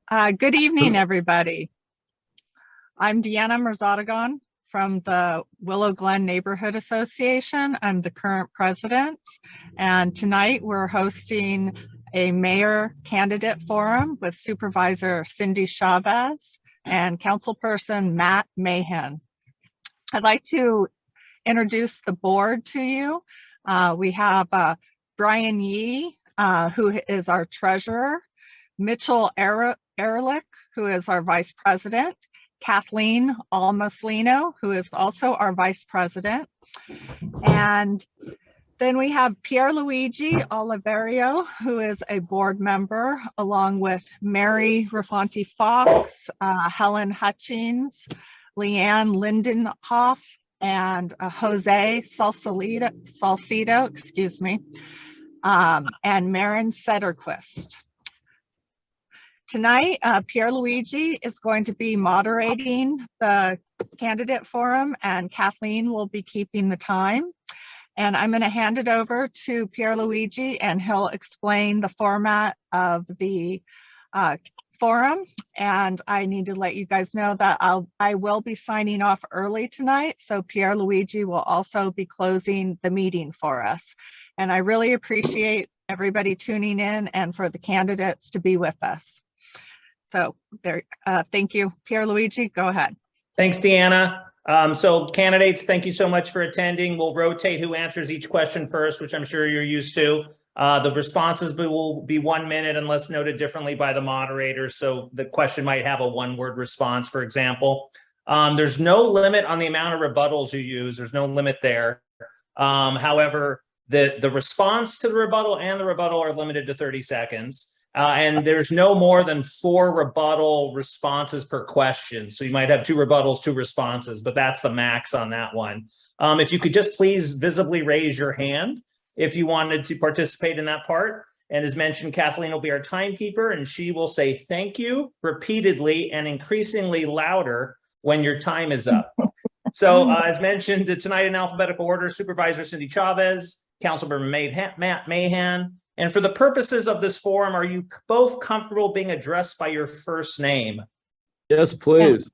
Good evening, everybody. I'm Deanna Merzadagon from the Willow Glen Neighborhood Association. I'm the current president, and tonight we're hosting a mayor candidate forum with Supervisor Cindy Chavez and Councilperson Matt Mahan. I'd like to introduce the board to you. We have Brian Yee, who is our treasurer, Mitchell Ehrlich, who is our vice president, Kathleen Almaslino, who is also our vice president. And then we have Pierluigi Oliverio, who is a board member, along with Mary Rafanti Fox, Helen Hutchings, Leanne Lindenhoff, and Jose Salcido, excuse me, and Maren Sederquist. Tonight, Pierluigi is going to be moderating the candidate forum, and Kathleen will be keeping the time. And I'm going to hand it over to Pierluigi, and he'll explain the format of the forum. And I need to let you guys know that I will be signing off early tonight, so Pierluigi will also be closing the meeting for us. And I really appreciate everybody tuning in and for the candidates to be with us. So there, thank you. Pierluigi, go ahead. Thanks, Deanna. So candidates, thank you so much for attending. We'll rotate who answers each question first, which I'm sure you're used to. The responses will be 1 minute unless noted differently by the moderator. So the question might have a one-word response, for example. There's no limit on the amount of rebuttals you use. There's no limit there. However, the response to the rebuttal and the rebuttal are limited to 30 seconds. And there's no more than 4 rebuttal responses per question. So you might have 2 rebuttals, 2 responses, but that's the max on that one. If you could just please visibly raise your hand if you wanted to participate in that part. And as mentioned, Kathleen will be our timekeeper, and she will say thank you repeatedly and increasingly louder when your time is up. So as mentioned, tonight in alphabetical order, Supervisor Cindy Chavez, Councilmember Matt Mahan. And for the purposes of this forum, are you both comfortable being addressed by your first name? Yes, please.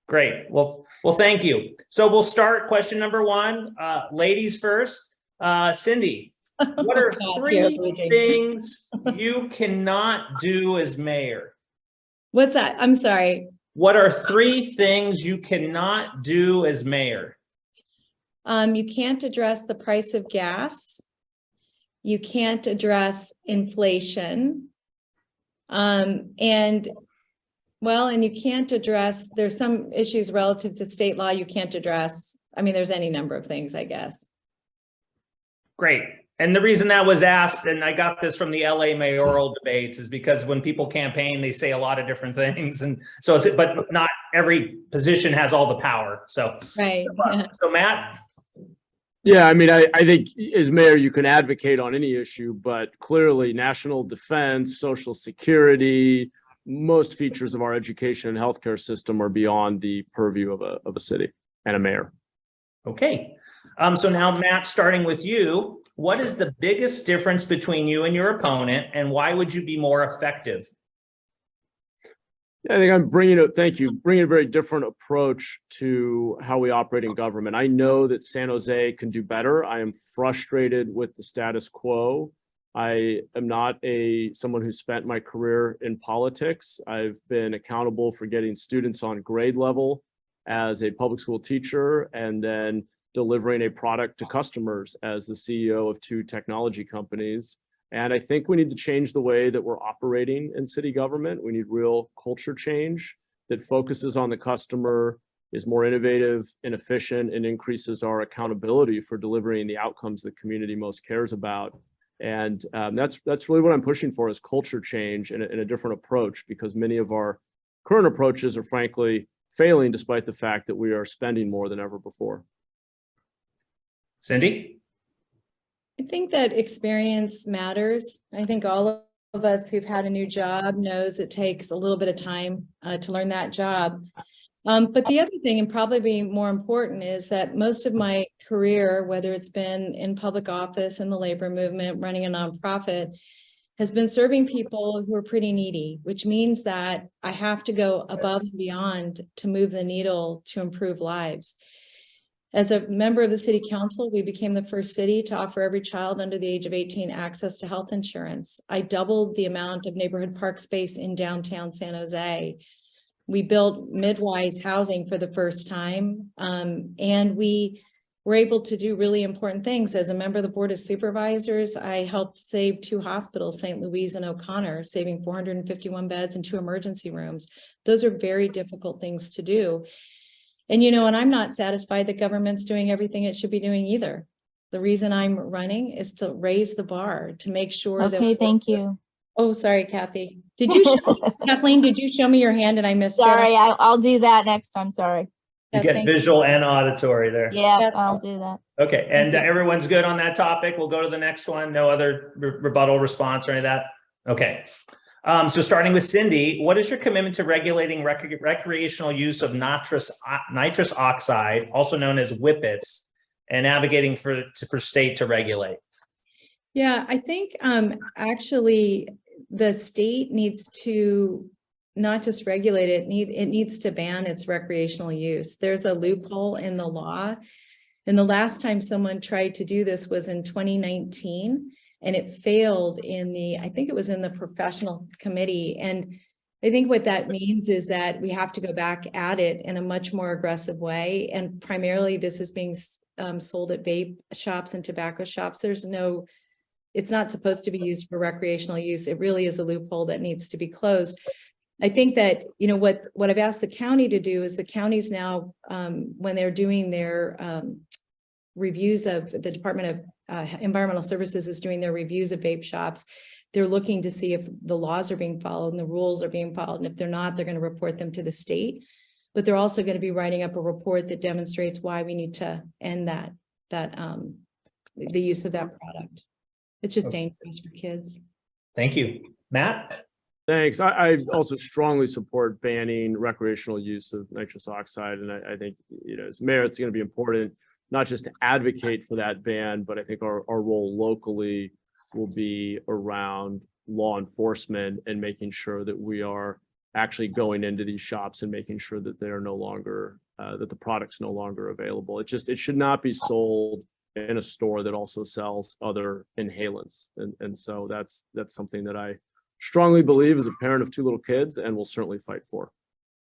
Great. Well, thank you. So we'll start question number 1. Ladies first. Cindy, what are 3 things you cannot do as mayor? What's that? I'm sorry. What are 3 things you cannot do as mayor? You can't address the price of gas. You can't address inflation. And you can't address, there's some issues relative to state law you can't address. I mean, there's any number of things, I guess. Great. And the reason that was asked, and I got this from the LA mayoral debates, is because when people campaign, they say a lot of different things. And so but not every position has all the power. So, right. So Matt? Yeah, I mean, I think as mayor, you can advocate on any issue, but clearly national defense, social security, most features of our education and healthcare system are beyond the purview of a city and a mayor. Okay. So now, Matt, starting with you, what is the biggest difference between you and your opponent, and why would you be more effective? I think I'm bringing a very different approach to how we operate in government. I know that San Jose can do better. I am frustrated with the status quo. I am not someone who spent my career in politics. I've been accountable for getting students on grade level as a public school teacher, and then delivering a product to customers as the CEO of 2 technology companies. And I think we need to change the way that we're operating in city government. We need real culture change that focuses on the customer, is more innovative and efficient, and increases our accountability for delivering the outcomes the community most cares about. And that's really what I'm pushing for, is culture change and a different approach, because many of our current approaches are frankly failing despite the fact that we are spending more than ever before. Cindy? I think that experience matters. I think all of us who've had a new job knows it takes a little bit of time to learn that job. But the other thing, and probably more important, is that most of my career, whether it's been in public office, in the labor movement, running a nonprofit, has been serving people who are pretty needy, which means that I have to go above and beyond to move the needle to improve lives. As a member of the city council, we became the first city to offer every child under the age of 18 access to health insurance. I doubled the amount of neighborhood park space in downtown San Jose. We built mid-rise housing for the first time, and we were able to do really important things. As a member of the Board of Supervisors, I helped save 2 hospitals, St. Louise and O'Connor, saving 451 beds and 2 emergency rooms. Those are very difficult things to do. And, you know, and I'm not satisfied that government's doing everything it should be doing either. The reason I'm running is to raise the bar, to make sure that— Okay, thank you. Oh, sorry, Kathy. Did you, Kathleen, did you show me your hand and I missed it? Sorry, I'll do that next time, sorry. You Yeah, get thank you. visual and auditory there. Yeah, Yeah. I'll do that. Okay, and Thank you. everyone's good on that topic. We'll go to the next one. No other rebuttal response or any of that? Okay. So starting with Cindy, what is your commitment to regulating recreational use of nitrous oxide, also known as whippets, and advocating for state to regulate? Yeah, I think actually the state needs to not just regulate it, it needs to ban its recreational use. There's a loophole in the law. And the last time someone tried to do this was in 2019, and it failed in I think it was in the professional committee. And I think what that means is that we have to go back at it in a much more aggressive way. And primarily this is being sold at vape shops and tobacco shops. It's not supposed to be used for recreational use. It really is a loophole that needs to be closed. I think that, you know, what I've asked the county to do is the counties now, when they're doing their reviews of the Department of Environmental Services is doing their reviews of vape shops, they're looking to see if the laws are being followed and the rules are being followed. And if they're not, they're going to report them to the state. But they're also going to be writing up a report that demonstrates why we need to end the use of that product. It's just dangerous for kids. Thank you. Matt? Thanks. I also strongly support banning recreational use of nitrous oxide. And I think, you know, as mayor, it's going to be important not just to advocate for that ban, but I think our role locally will be around law enforcement and making sure that we are actually going into these shops and making sure that they're no longer, that the product's no longer available. It should not be sold in a store that also sells other inhalants. And so that's something that I strongly believe as a parent of 2 little kids and will certainly fight for.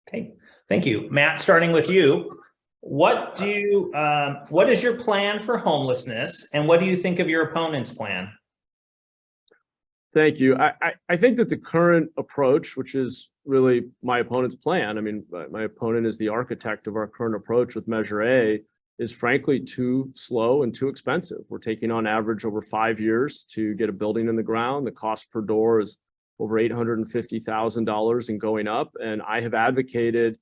Okay, thank you. Matt, starting with you, what is your plan for homelessness and what do you think of your opponent's plan? Thank you. I think that the current approach, which is really my opponent's plan, I mean, my opponent is the architect of our current approach with Measure A, is frankly too slow and too expensive. We're taking on average over 5 years to get a building in the ground. The cost per door is over $850,000 and going up. And I have advocated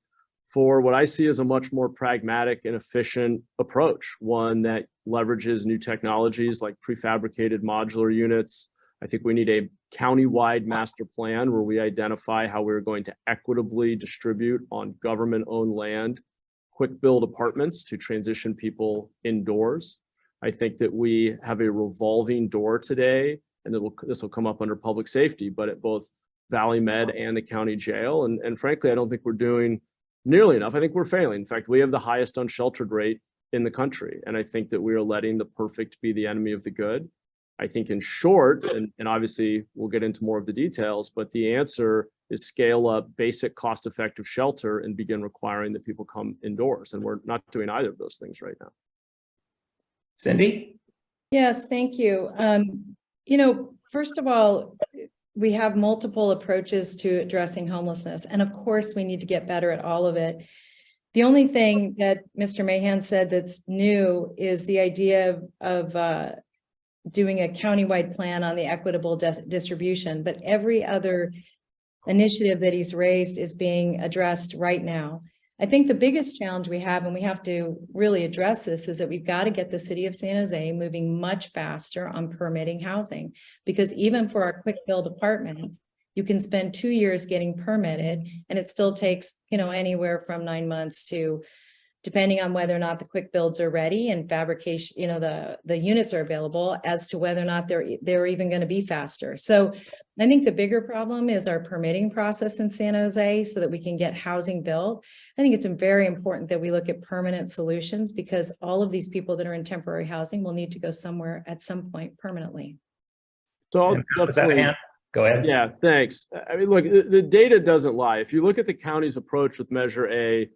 for what I see as a much more pragmatic and efficient approach, one that leverages new technologies like prefabricated modular units. I think we need a county-wide master plan where we identify how we're going to equitably distribute on government-owned land quick build apartments to transition people indoors. I think that we have a revolving door today, and this will come up under public safety, but at both Valley Med and the county jail. And frankly, I don't think we're doing nearly enough. I think we're failing. In fact, we have the highest unsheltered rate in the country. And I think that we are letting the perfect be the enemy of the good. I think in short, and obviously we'll get into more of the details, but the answer is scale up basic cost-effective shelter and begin requiring that people come indoors. And we're not doing either of those things right now. Cindy? Yes, thank you. You know, first of all, we have multiple approaches to addressing homelessness. And of course, we need to get better at all of it. The only thing that Mr. Mahan said that's new is the idea of doing a countywide plan on the equitable distribution, but every other initiative that he's raised is being addressed right now. I think the biggest challenge we have, and we have to really address this, is that we've got to get the city of San Jose moving much faster on permitting housing, because even for our quick build apartments, you can spend 2 years getting permitted and it still takes, you know, anywhere from 9 months to depending on whether or not the quick builds are ready and fabrication, the units are available, as to whether or not they're even going to be faster. So I think the bigger problem is our permitting process in San Jose so that we can get housing built. I think it's very important that we look at permanent solutions, because all of these people that are in temporary housing will need to go somewhere at some point permanently. So I'll Was that a definitely, hand? Go ahead. yeah, thanks. I mean, look, the data doesn't lie. If you look at the county's approach with Measure A,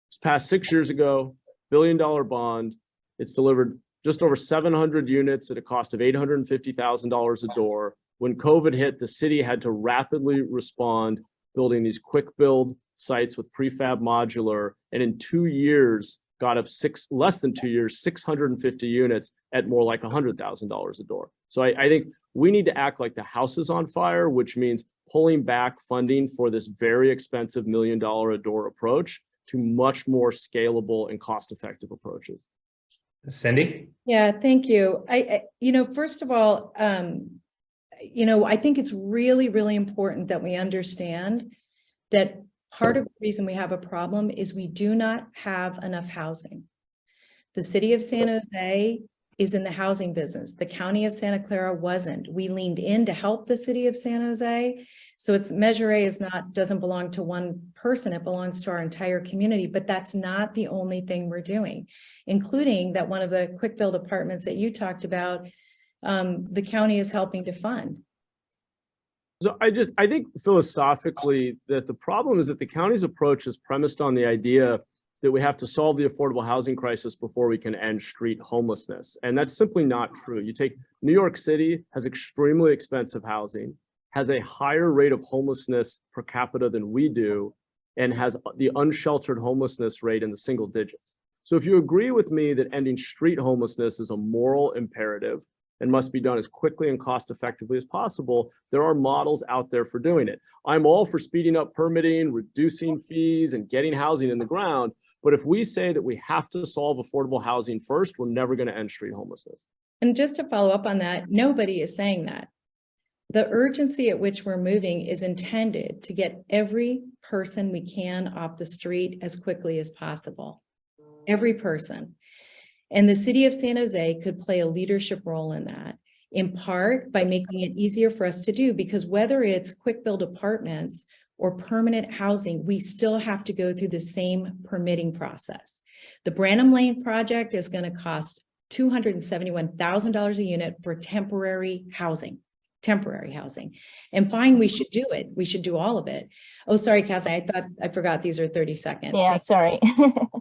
it's passed 6 years ago, $1 billion bond. It's delivered just over 700 units at a cost of $850,000 a door. When COVID hit, the city had to rapidly respond, building these quick build sites with prefab modular, and in 2 years got up less than 2 years, 650 units at more like $100,000 a door. So I think we need to act like the house is on fire, which means pulling back funding for this very expensive $1 million a door approach to much more scalable and cost-effective approaches. Cindy? Yeah, thank you. First of all, I think it's really, really important that we understand that part of the reason we have a problem is we do not have enough housing. The city of San Jose is in the housing business. The county of Santa Clara wasn't. We leaned in to help the city of San Jose. So it's Measure A doesn't belong to one person, it belongs to our entire community, but that's not the only thing we're doing, including that one of the quick build apartments that you talked about, the county is helping to fund. So I think philosophically that the problem is that the county's approach is premised on the idea that we have to solve the affordable housing crisis before we can end street homelessness. And that's simply not true. You take New York City, has extremely expensive housing, has a higher rate of homelessness per capita than we do, and has the unsheltered homelessness rate in the single digits. So if you agree with me that ending street homelessness is a moral imperative and must be done as quickly and cost effectively as possible, there are models out there for doing it. I'm all for speeding up permitting, reducing fees, and getting housing in the ground. But if we say that we have to solve affordable housing first, we're never going to end street homelessness. And just to follow up on that, nobody is saying that. The urgency at which we're moving is intended to get every person we can off the street as quickly as possible. Every person. And the city of San Jose could play a leadership role in that, in part by making it easier for us to do, because whether it's quick build apartments or permanent housing, we still have to go through the same permitting process. The Branham Lane project is going to cost $271,000 a unit for temporary housing. And fine, we should do it. We should do all of it. Oh, sorry, Kathy, I forgot these are 30 seconds. Yeah, sorry.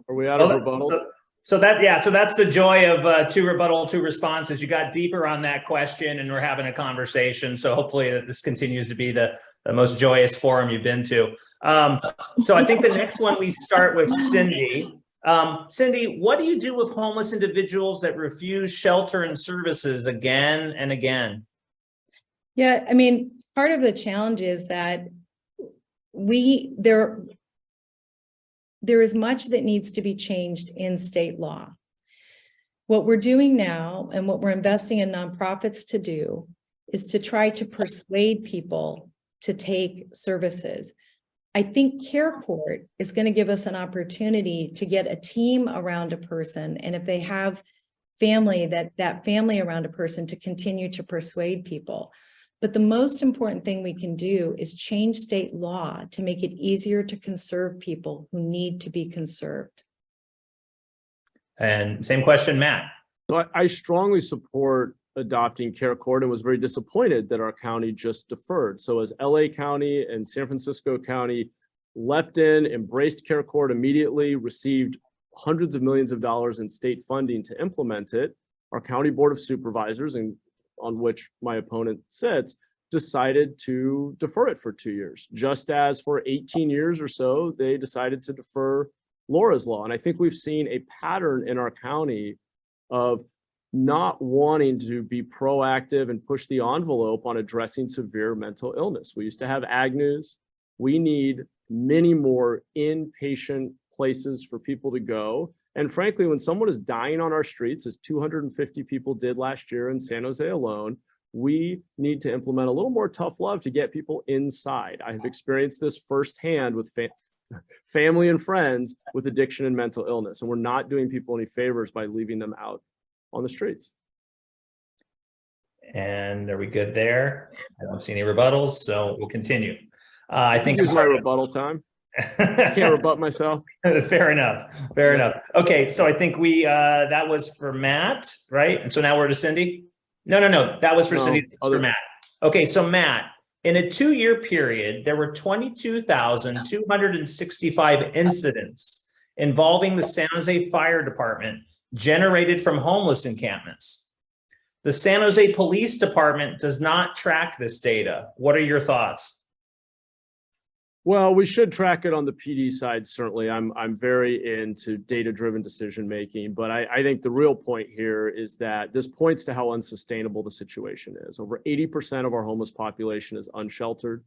Are we out of rebuttals? So that's the joy of 2 rebuttal, 2 responses. You got deeper on that question and we're having a conversation. So hopefully that this continues to be the most joyous forum you've been to. So I think the next one we start with Cindy. Cindy, what do you do with homeless individuals that refuse shelter and services again and again? Yeah, I mean, part of the challenge is that there is much that needs to be changed in state law. What we're doing now and what we're investing in nonprofits to do is to try to persuade people to take services. I think Care Court is going to give us an opportunity to get a team around a person, and if they have family, that family around a person, to continue to persuade people. But the most important thing we can do is change state law to make it easier to conserve people who need to be conserved. And same question, Matt. So I strongly support adopting Care Court and was very disappointed that our county just deferred. So as LA County and San Francisco County leapt in, embraced Care Court immediately, received hundreds of millions of dollars in state funding to implement it, our county board of supervisors, and on which my opponent sits, decided to defer it for 2 years, just as for 18 years or so, they decided to defer Laura's Law. And I think we've seen a pattern in our county of not wanting to be proactive and push the envelope on addressing severe mental illness. We used to have Agnew's. We need many more inpatient places for people to go. And frankly, when someone is dying on our streets, as 250 people did last year in San Jose alone, we need to implement a little more tough love to get people inside. I have experienced this firsthand with family and friends with addiction and mental illness. And we're not doing people any favors by leaving them out on the streets. And are we good there? I don't see any rebuttals, so we'll continue. I think use my rebuttal time. Can't rebut myself. Fair enough. Fair enough. Okay, so I think we that was for Matt, right? And so now we're to Cindy. No. That was for Cindy. This is for Matt. Okay, so Matt, in a 2-year period, there were 22,265 incidents involving the San Jose Fire Department generated from homeless encampments. The San Jose Police Department does not track this data. What are your thoughts? Well, we should track it on the PD side, certainly. I'm very into data-driven decision-making, but I think the real point here is that this points to how unsustainable the situation is. Over 80% of our homeless population is unsheltered,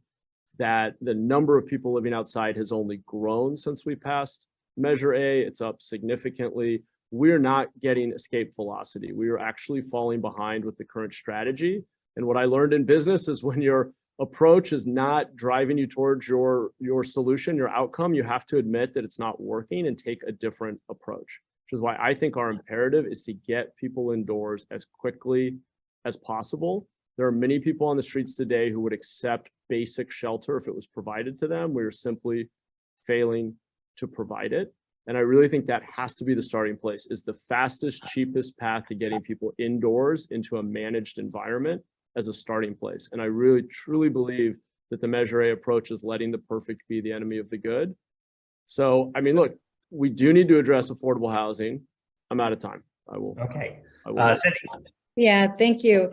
that the number of people living outside has only grown since we passed Measure A. It's up significantly. We're not getting escape velocity. We are actually falling behind with the current strategy. And what I learned in business is when your approach is not driving you towards your solution, your outcome, you have to admit that it's not working and take a different approach, which is why I think our imperative is to get people indoors as quickly as possible. There are many people on the streets today who would accept basic shelter if it was provided to them. We're simply failing to provide it. And I really think that has to be the starting place, is the fastest, cheapest path to getting people indoors into a managed environment as a starting place. And I really, truly believe that the Measure A approach is letting the perfect be the enemy of the good. So, I mean, look, we do need to address affordable housing. I'm out of time. I will. Okay. Cindy. Yeah, thank you.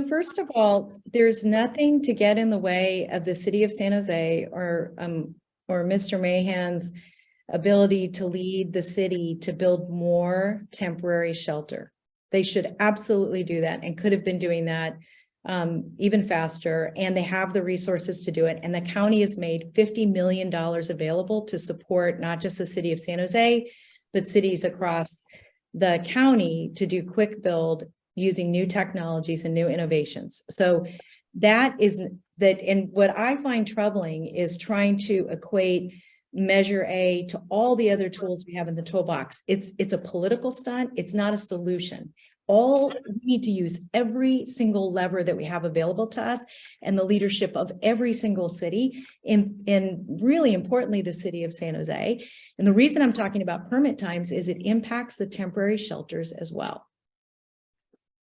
First of all, there's nothing to get in the way of the city of San Jose or Mr. Mahan's ability to lead the city to build more temporary shelter. They should absolutely do that and could have been doing that even faster, and they have the resources to do it. And the county has made $50 million available to support not just the city of San Jose, but cities across the county to do quick build using new technologies and new innovations. So that is that. And what I find troubling is trying to equate Measure A to all the other tools we have in the toolbox. It's a political stunt. It's not a solution. We need to use every single lever that we have available to us and the leadership of every single city, and really importantly, the city of San Jose. And the reason I'm talking about permit times is it impacts the temporary shelters as well.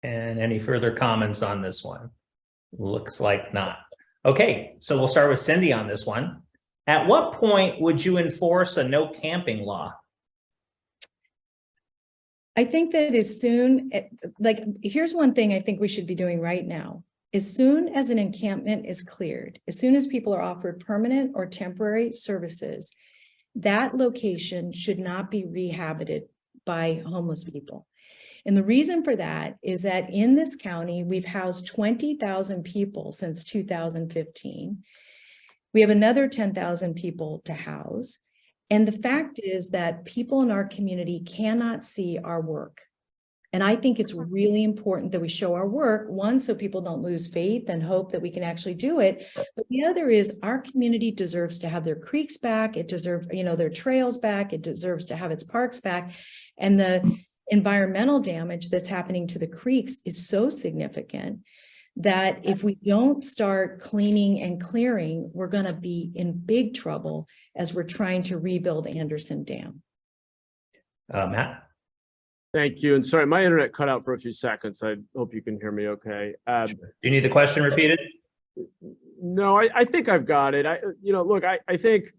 And any further comments on this one? Looks like not. Okay, so we'll start with Cindy on this one. At what point would you enforce a no camping law? I think that as soon, here's one thing I think we should be doing right now. As soon as an encampment is cleared, as soon as people are offered permanent or temporary services, that location should not be rehabited by homeless people. And the reason for that is that in this county, we've housed 20,000 people since 2015. We have another 10,000 people to house. And the fact is that people in our community cannot see our work. And I think it's really important that we show our work, one, so people don't lose faith and hope that we can actually do it. But the other is our community deserves to have their creeks back. It deserves, their trails back. It deserves to have its parks back. And the environmental damage that's happening to the creeks is so significant that if we don't start cleaning and clearing, we're going to be in big trouble as we're trying to rebuild Anderson Dam. Matt? Thank you. And sorry, my internet cut out for a few seconds. I hope you can hear me okay. Do you need the question repeated? No, I think I've got it. I think,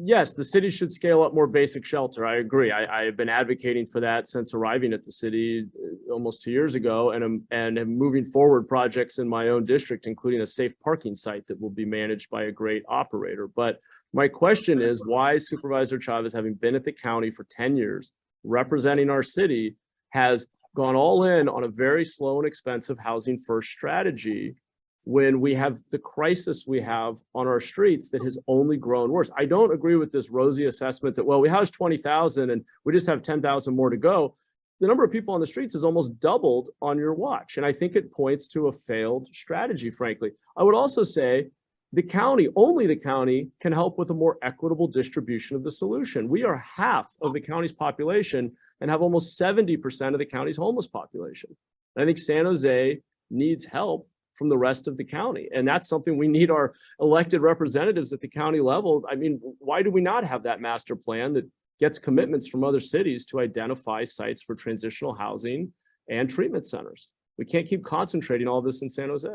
yes, the city should scale up more basic shelter. I agree. I have been advocating for that since arriving at the city almost 2 years ago, and am moving forward projects in my own district, including a safe parking site that will be managed by a great operator. But my question is, why Supervisor Chavez, having been at the county for 10 years, representing our city, has gone all in on a very slow and expensive housing first strategy when we have the crisis we have on our streets that has only grown worse. I don't agree with this rosy assessment that, well, we housed 20,000 and we just have 10,000 more to go. The number of people on the streets has almost doubled on your watch. And I think it points to a failed strategy, frankly. I would also say the county, only the county, can help with a more equitable distribution of the solution. We are half of the county's population and have almost 70% of the county's homeless population. And I think San Jose needs help from the rest of the county. And that's something we need our elected representatives at the county level. I mean, why do we not have that master plan that gets commitments from other cities to identify sites for transitional housing and treatment centers? We can't keep concentrating all this in San Jose.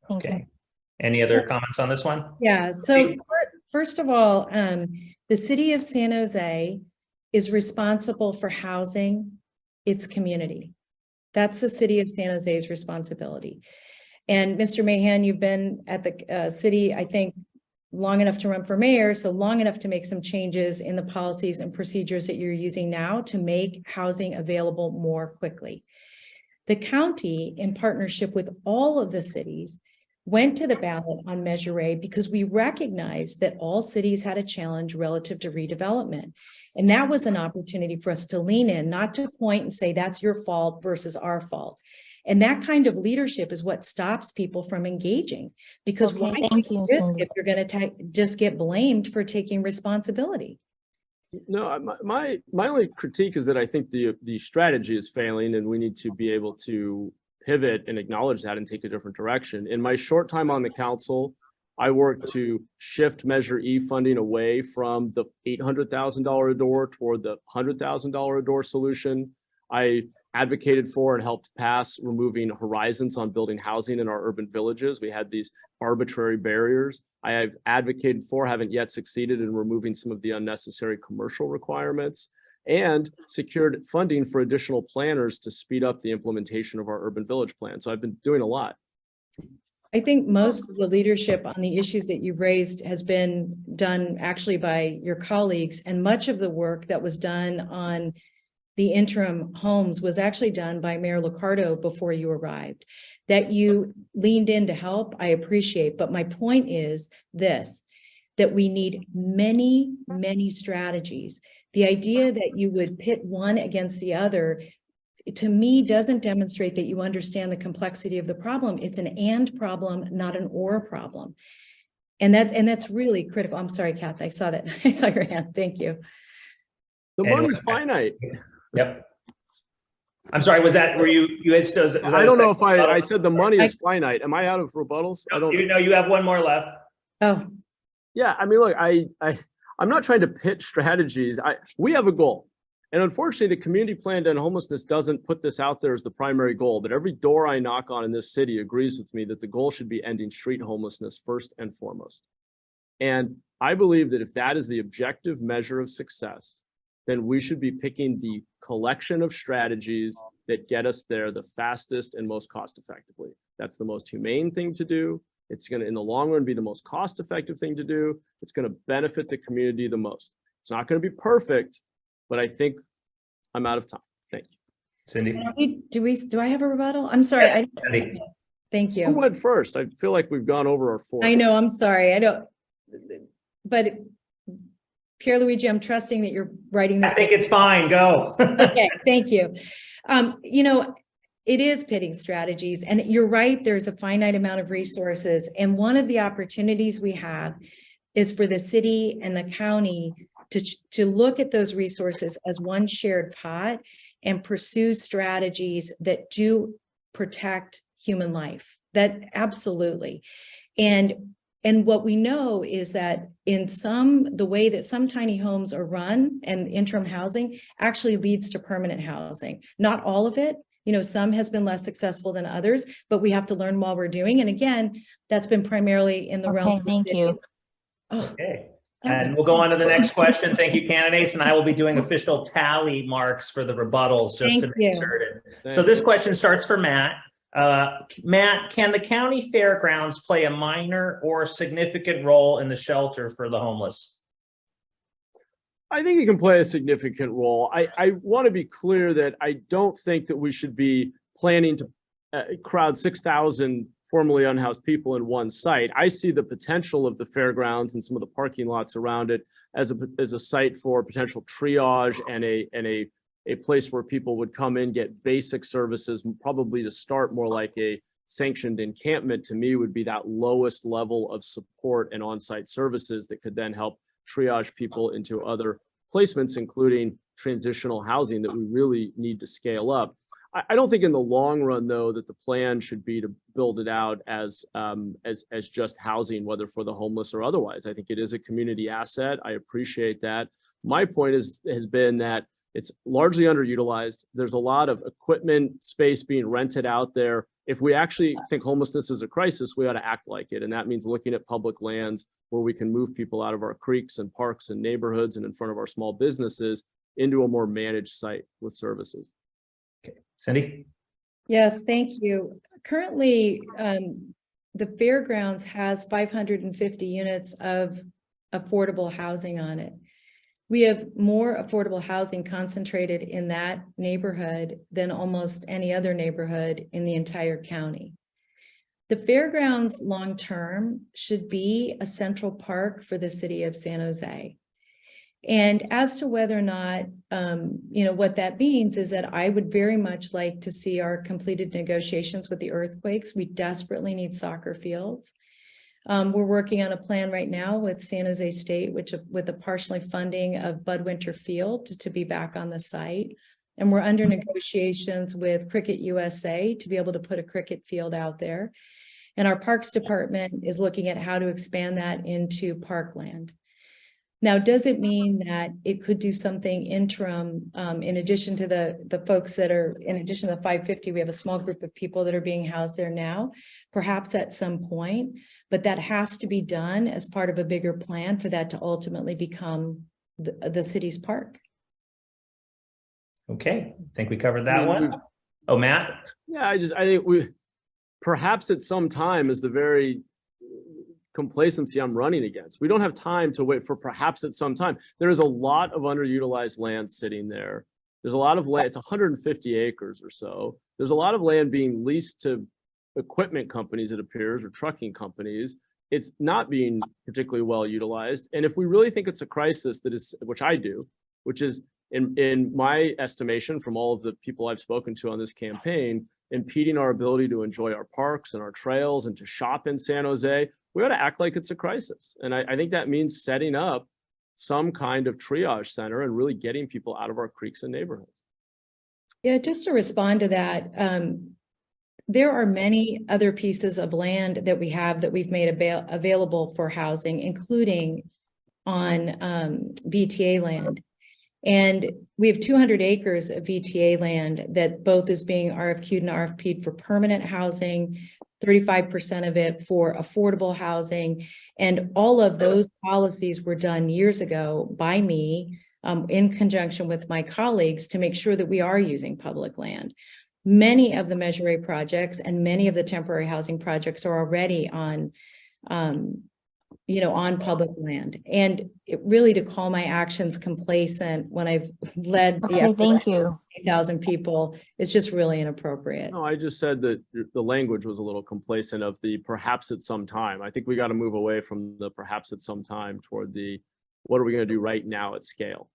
Thank you. Okay. Any other comments on this one? Yeah, so first of all, the city of San Jose is responsible for housing its community. That's the city of San Jose's responsibility. And Mr. Mahan, you've been at the city, I think, long enough to run for mayor, so long enough to make some changes in the policies and procedures that you're using now to make housing available more quickly. The county, in partnership with all of the cities, went to the ballot on Measure A because we recognized that all cities had a challenge relative to redevelopment. And that was an opportunity for us to lean in, not to point and say that's your fault versus our fault. And that kind of leadership is what stops people from engaging, because Okay, why thank you, risk Cindy. if you're going to just get blamed for taking responsibility? No, my only critique is that I think the strategy is failing, and we need to be able to pivot and acknowledge that and take a different direction. In my short time on the council, I worked to shift Measure E funding away from the $800,000 a door toward the $100,000 a door solution. I advocated for and helped pass removing horizons on building housing in our urban villages. We had these arbitrary barriers. I have advocated for, haven't yet succeeded in removing some of the unnecessary commercial requirements, and secured funding for additional planners to speed up the implementation of our urban village plan. So I've been doing a lot. I think most of the leadership on the issues that you've raised has been done actually by your colleagues, and much of the work that was done on the interim homes was actually done by Mayor Liccardo before you arrived. That you leaned in to help, I appreciate, but my point is this, that we need many, many strategies. The idea that you would pit one against the other, to me, doesn't demonstrate that you understand the complexity of the problem. It's an and problem, not an or problem. And that's really critical. I'm sorry, Kath, I saw that. I saw your hand. Thank you. The money's finite. Yep. I'm sorry, was that, were you had still? I don't know if I said the money is finite. Am I out of rebuttals? I don't know. You have one more left. Oh, yeah, I mean, look, I'm not trying to pitch strategies. We have a goal. And unfortunately, the community plan to end homelessness doesn't put this out there as the primary goal, but every door I knock on in this city agrees with me that the goal should be ending street homelessness first and foremost. And I believe that if that is the objective measure of success, then we should be picking the collection of strategies that get us there the fastest and most cost effectively. That's the most humane thing to do. It's going to, in the long run, be the most cost effective thing to do. It's going to benefit the community the most. It's not going to be perfect, but I think I'm out of time. Thank you. Cindy? Do I have a rebuttal? I'm sorry. Cindy. Thank Who you. went first? I feel like we've gone over our 4. I know, I'm sorry. I don't, but Pierre Luigi, I'm trusting that you're writing this. I think it's fine. Go. Okay, thank you. You know, it is pitting strategies, and you're right, there's a finite amount of resources. And one of the opportunities we have is for the city and the county to look at those resources as one shared pot and pursue strategies that do protect human life. That absolutely. And what we know is that the way that some tiny homes are run and interim housing actually leads to permanent housing. Not all of it, you know, some has been less successful than others, but we have to learn while we're doing. And again, that's been primarily in the realm. Okay, thank you. Oh, Okay. And we'll go on to the next question. Thank you, candidates. And I will be doing official tally marks for the rebuttals just to make certain. So this question starts for Matt. Matt, can the county fairgrounds play a minor or significant role in the shelter for the homeless? I think it can play a significant role. I want to be clear that I don't think that we should be planning to crowd 6,000 formerly unhoused people in one site. I see the potential of the fairgrounds and some of the parking lots around it as a site for potential triage and a place where people would come in, get basic services, probably to start more like a sanctioned encampment to me would be that lowest level of support and on-site services that could then help triage people into other placements, including transitional housing that we really need to scale up. I don't think in the long run, though, that the plan should be to build it out as just housing, whether for the homeless or otherwise. I think it is a community asset. I appreciate that. My point has been that it's largely underutilized. There's a lot of equipment space being rented out there. If we actually think homelessness is a crisis, we ought to act like it. And that means looking at public lands where we can move people out of our creeks and parks and neighborhoods and in front of our small businesses into a more managed site with services. Okay, Cindy? Yes, thank you. Currently, the fairgrounds has 550 units of affordable housing on it. We have more affordable housing concentrated in that neighborhood than almost any other neighborhood in the entire county. The fairgrounds long-term should be a central park for the city of San Jose. And as to whether or not, what that means is that I would very much like to see our completed negotiations with the earthquakes. We desperately need soccer fields. We're working on a plan right now with San Jose State, with the partially funding of Budwinter Field to be back on the site. And we're under negotiations with Cricket USA to be able to put a cricket field out there. And our Parks Department is looking at how to expand that into parkland. Now, does it mean that it could do something interim in addition to the folks that are, in addition to the 550, we have a small group of people that are being housed there now, perhaps at some point, but that has to be done as part of a bigger plan for that to ultimately become the city's park. Okay, I think we covered that one. Oh, Matt? Yeah, I think we perhaps at some time is the very complacency I'm running against. We don't have time to wait for perhaps at some time. There is a lot of underutilized land sitting there. There's a lot of land, it's 150 acres or so. There's a lot of land being leased to equipment companies, it appears, or trucking companies. It's not being particularly well utilized. And if we really think it's a crisis that is, which I do, which is in my estimation from all of the people I've spoken to on this campaign, impeding our ability to enjoy our parks and our trails and to shop in San Jose, we ought to act like it's a crisis. And I think that means setting up some kind of triage center and really getting people out of our creeks and neighborhoods. Yeah, just to respond to that, there are many other pieces of land that we have that we've made available for housing, including on VTA land. And we have 200 acres of VTA land that both is being RFQ'd and RFP'd for permanent housing, 35% of it for affordable housing. And all of those policies were done years ago by me in conjunction with my colleagues to make sure that we are using public land. Many of the Measure A projects and many of the temporary housing projects are already on public land. And it really, to call my actions complacent when I've led the Okay, thank you. 8,000 people is just really inappropriate. No, I just said that the language was a little complacent of the perhaps at some time. I think we got to move away from the perhaps at some time toward the what are we going to do right now at scale.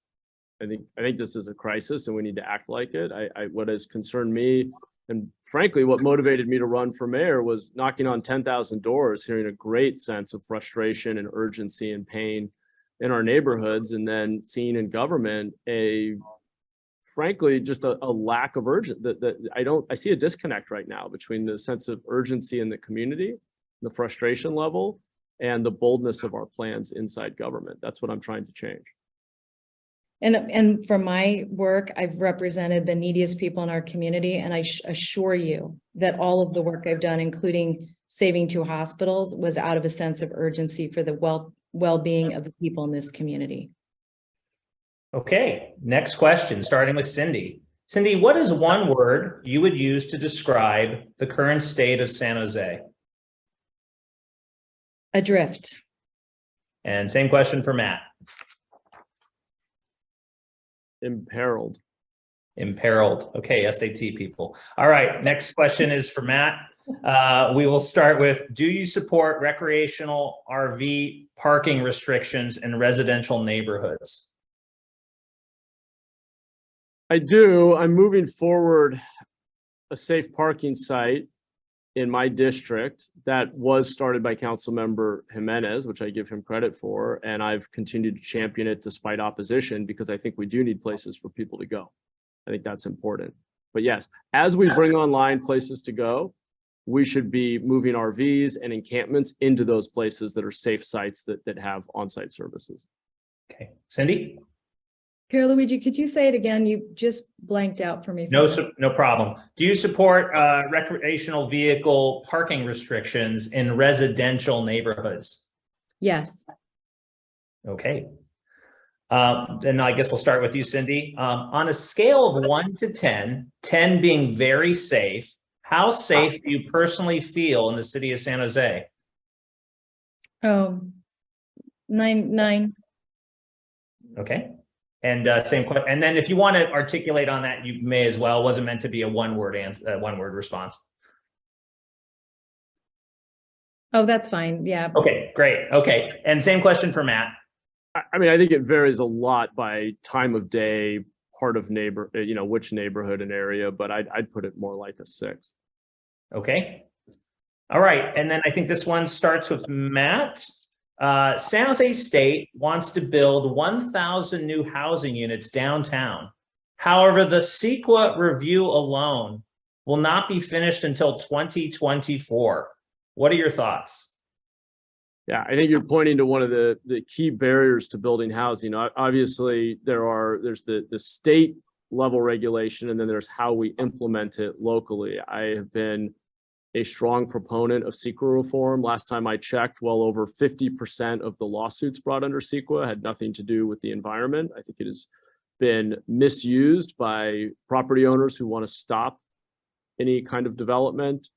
I think this is a crisis and we need to act like it. What has concerned me, and frankly, what motivated me to run for mayor was knocking on 10,000 doors, hearing a great sense of frustration and urgency and pain in our neighborhoods, and then seeing in government frankly, just a lack of urgency. I see a disconnect right now between the sense of urgency in the community, the frustration level, and the boldness of our plans inside government. That's what I'm trying to change. And from my work, I've represented the neediest people in our community, and I assure you that all of the work I've done, including saving 2 hospitals, was out of a sense of urgency for the well-being of the people in this community. Okay, next question, starting with Cindy. Cindy, what is one word you would use to describe the current state of San Jose? Adrift. And same question for Matt. Imperiled. Imperiled. Okay, SAT people. All right, next question is for Matt. We will start with, do you support recreational RV parking restrictions in residential neighborhoods? I do. I'm moving forward a safe parking site in my district that was started by Councilmember Jimenez, which I give him credit for, and I've continued to champion it despite opposition because I think we do need places for people to go. I think that's important. But yes, as we bring online places to go, we should be moving RVs and encampments into those places that are safe sites that have on-site services. Okay, Cindy? Luigi, could you say it again? You just blanked out for me. No problem. Do you support recreational vehicle parking restrictions in residential neighborhoods? Yes. Okay. Then I guess we'll start with you, Cindy. On a scale of 1 to 10, 10 being very safe, how safe do you personally feel in the city of San Jose? Oh, 9. Okay. And same question. And then if you want to articulate on that, you may as well. It wasn't meant to be a one-word response. Oh, that's fine. Yeah. Okay, great. Okay. And same question for Matt. I mean, I think it varies a lot by time of day, part of which neighborhood and area, but I'd put it more like a 6. Okay. All right. And then I think this one starts with Matt. San Jose State wants to build 1,000 new housing units downtown. However, the CEQA review alone will not be finished until 2024. What are your thoughts? Yeah, I think you're pointing to one of the key barriers to building housing. Obviously, there's the state level regulation, and then there's how we implement it locally. I have been a strong proponent of CEQA reform. Last time I checked, well over 50% of the lawsuits brought under CEQA had nothing to do with the environment. I think it has been misused by property owners who want to stop any kind of development,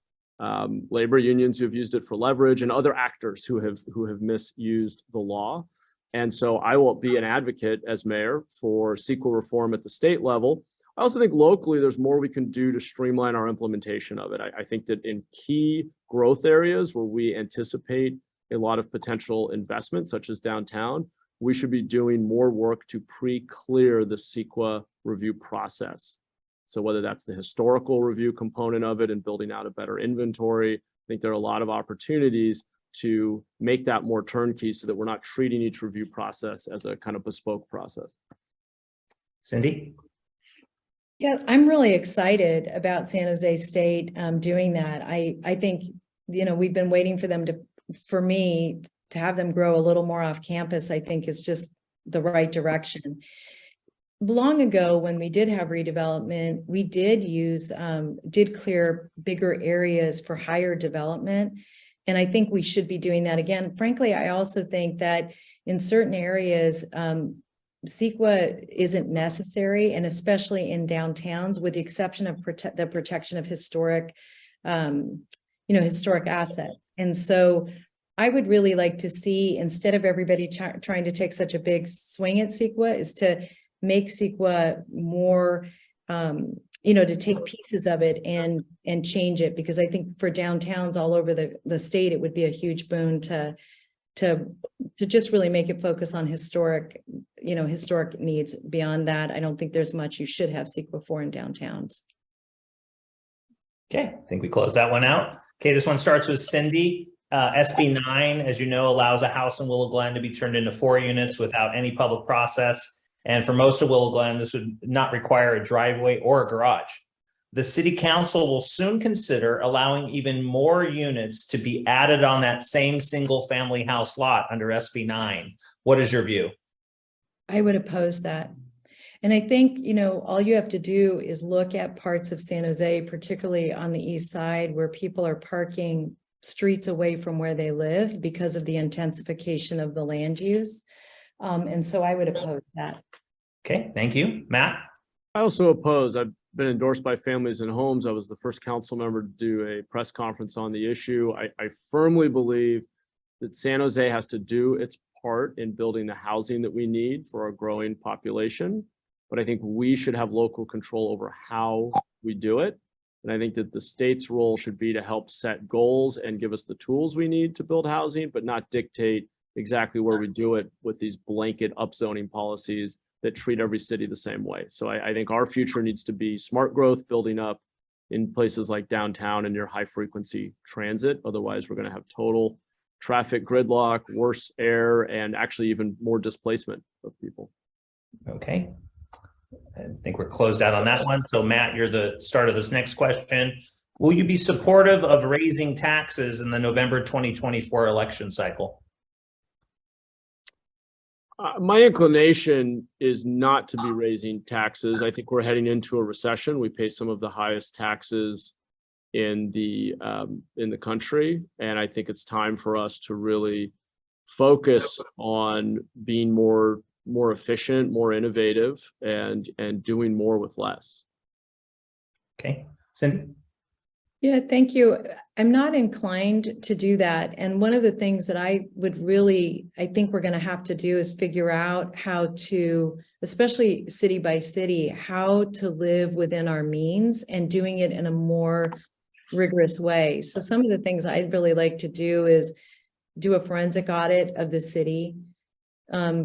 labor unions who have used it for leverage, and other actors who have misused the law. And so I will be an advocate as mayor for CEQA reform at the state level. I also think locally, there's more we can do to streamline our implementation of it. I think that in key growth areas where we anticipate a lot of potential investment, such as downtown, we should be doing more work to pre-clear the CEQA review process. So whether that's the historical review component of it and building out a better inventory, I think there are a lot of opportunities to make that more turnkey so that we're not treating each review process as a kind of bespoke process. Cindy? Yeah, I'm really excited about San Jose State doing that. I think, we've been waiting for them for me to have them grow a little more off campus, I think is just the right direction. Long ago, when we did have redevelopment, we did clear bigger areas for higher development. And I think we should be doing that again. Frankly, I also think that in certain areas, CEQA isn't necessary, and especially in downtowns, with the exception of the protection of historic assets. And so I would really like to see, instead of everybody trying to take such a big swing at CEQA, is to make CEQA more, to take pieces of it and change it, because I think for downtowns all over the state, it would be a huge boon to just really make it focus on historic needs. Beyond that, I don't think there's much you should have CEQA for in downtowns. Okay, I think we close that one out. Okay, this one starts with Cindy. SB 9, as you know, allows a house in Willow Glen to be turned into 4 units without any public process. And for most of Willow Glen, this would not require a driveway or a garage. The city council will soon consider allowing even more units to be added on that same single family house lot under SB 9. What is your view? I would oppose that. And I think, all you have to do is look at parts of San Jose, particularly on the east side, where people are parking streets away from where they live because of the intensification of the land use. And so I would oppose that. Okay, thank you. Matt? I also oppose. I've been endorsed by Families and Homes. I was the first council member to do a press conference on the issue. I firmly believe that San Jose has to do its part in building the housing that we need for our growing population. But I think we should have local control over how we do it. And I think that the state's role should be to help set goals and give us the tools we need to build housing, but not dictate exactly where we do it with these blanket upzoning policies that treat every city the same way. So I think our future needs to be smart growth, building up in places like downtown and near high frequency transit. Otherwise, we're going to have total traffic gridlock, worse air, and actually even more displacement of people. Okay. I think we're closed out on that one. So Matt, you're the start of this next question. Will you be supportive of raising taxes in the November 2024 election cycle? My inclination is not to be raising taxes. I think we're heading into a recession. We pay some of the highest taxes in the country, and I think it's time for us to really focus on being more efficient, more innovative, and doing more with less. Okay, Cindy. Yeah, thank you. I'm not inclined to do that. And one of the things that I think we're going to have to do is figure out how to, especially city by city, how to live within our means and doing it in a more rigorous way. So some of the things I'd really like to do is do a forensic audit of the city,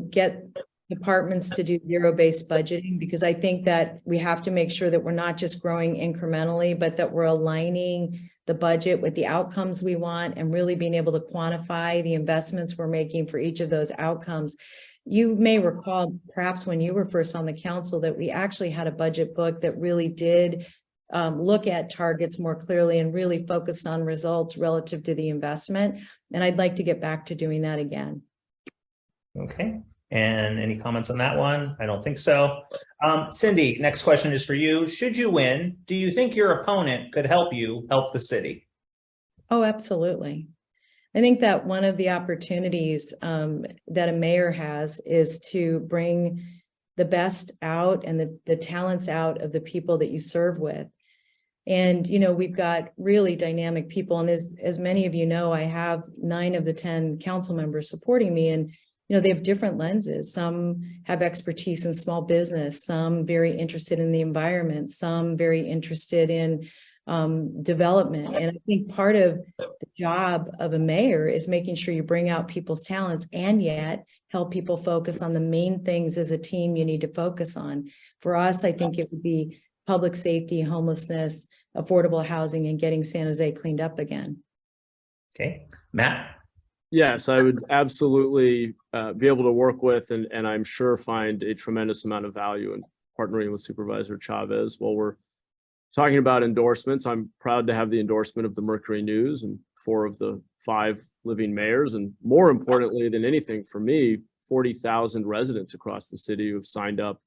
get departments to do zero-based budgeting, because I think that we have to make sure that we're not just growing incrementally, but that we're aligning the budget with the outcomes we want and really being able to quantify the investments we're making for each of those outcomes. You may recall, perhaps when you were first on the council, that we actually had a budget book that really did look at targets more clearly and really focused on results relative to the investment. And I'd like to get back to doing that again. Okay. And any comments on that one? I don't think so. Cindy, next question is for you. Should you win, do you think your opponent could help you help the city? Oh, absolutely. I think that one of the opportunities that a mayor has is to bring the best out and the talents out of the people that you serve with. And, you know, we've got really dynamic people. And as many of you know, I have 9 of the 10 council members supporting me, and you know, they have different lenses. Some have expertise in small business, some very interested in the environment, some very interested in development. And I think part of the job of a mayor is making sure you bring out people's talents and yet help people focus on the main things as a team you need to focus on. For us, I think it would be public safety, homelessness, affordable housing, and getting San Jose cleaned up again. Okay, Matt. Yes, I would absolutely be able to work with and I'm sure find a tremendous amount of value in partnering with Supervisor Chavez. While we're talking about endorsements, I'm proud to have the endorsement of the Mercury News and 4 of the 5 living mayors. And more importantly than anything for me, 40,000 residents across the city who have signed up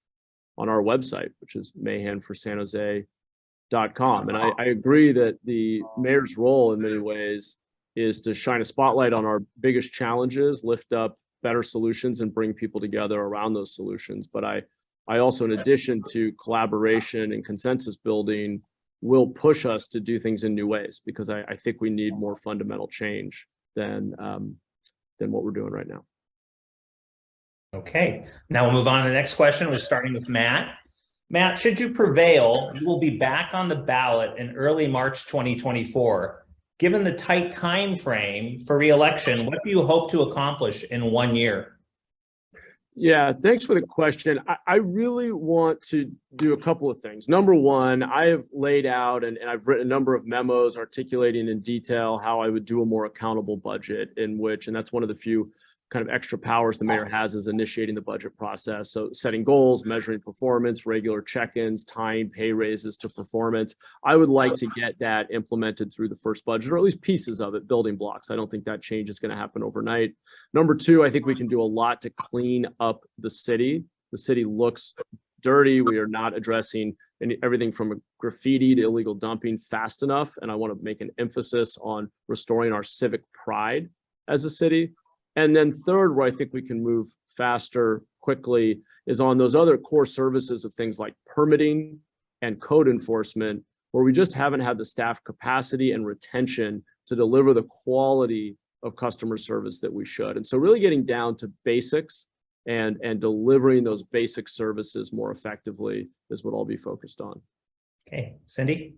on our website, which is mahanforsanjose.com. And I agree that the mayor's role in many ways is to shine a spotlight on our biggest challenges, lift up better solutions, and bring people together around those solutions. But I also, in addition to collaboration and consensus building, will push us to do things in new ways, because I think we need more fundamental change than what we're doing right now. Okay, now we'll move on to the next question. We're starting with Matt. Matt, should you prevail, you will be back on the ballot in early March 2024. Given the tight time frame for re-election, what do you hope to accomplish in 1 year? Yeah, thanks for the question. I really want to do a couple of things. Number one, I have laid out and I've written a number of memos articulating in detail how I would do a more accountable budget, in which, and that's one of the few kind of extra powers the mayor has, is initiating the budget process. So setting goals, measuring performance, regular check-ins, tying pay raises to performance. I would like to get that implemented through the first budget, or at least pieces of it, building blocks. I don't think that change is going to happen overnight. Number two, I think we can do a lot to clean up the city. The city looks dirty. We are not addressing everything from graffiti to illegal dumping fast enough. And I want to make an emphasis on restoring our civic pride as a city. And then third, where I think we can move faster, quickly, is on those other core services of things like permitting and code enforcement, where we just haven't had the staff capacity and retention to deliver the quality of customer service that we should. And so really getting down to basics and delivering those basic services more effectively is what I'll be focused on. Okay, Cindy?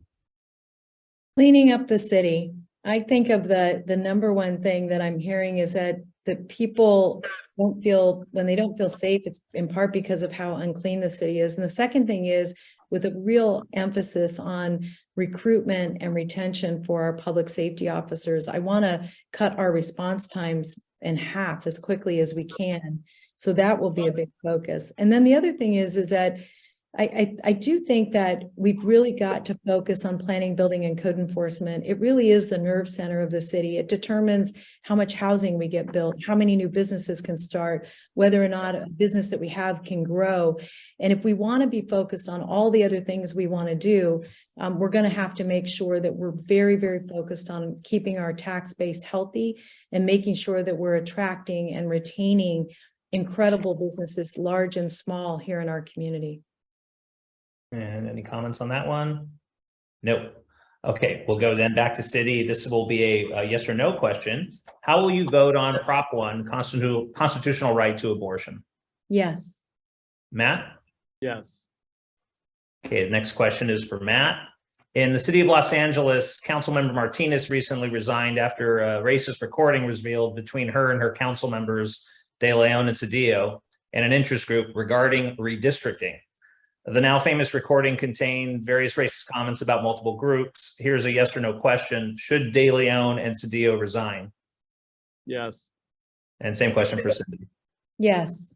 Cleaning up the city. I think of the number one thing that I'm hearing is that the people don't feel, when they don't feel safe, it's in part because of how unclean the city is. And the second thing is with a real emphasis on recruitment and retention for our public safety officers. I want to cut our response times in half as quickly as we can. So that will be a big focus. And then the other thing is that I do think that we've really got to focus on planning, building, and code enforcement. It really is the nerve center of the city. It determines how much housing we get built, how many new businesses can start, whether or not a business that we have can grow. And if we want to be focused on all the other things we want to do, we're going to have to make sure that we're very, very focused on keeping our tax base healthy and making sure that we're attracting and retaining incredible businesses, large and small, here in our community. And any comments on that one? Nope. Okay, we'll go then back to city. This will be a yes or no question. How will you vote on Prop 1, constitutional right to abortion? Yes. Matt? Yes. Okay, the next question is for Matt. In the city of Los Angeles, Councilmember Martinez recently resigned after a racist recording was revealed between her and her council members, De Leon and Cedillo, and an interest group regarding redistricting. The now famous recording contained various racist comments about multiple groups. Here's a yes or no question. Should De Leon and Cedillo resign? Yes. And same question for Cindy. Yes.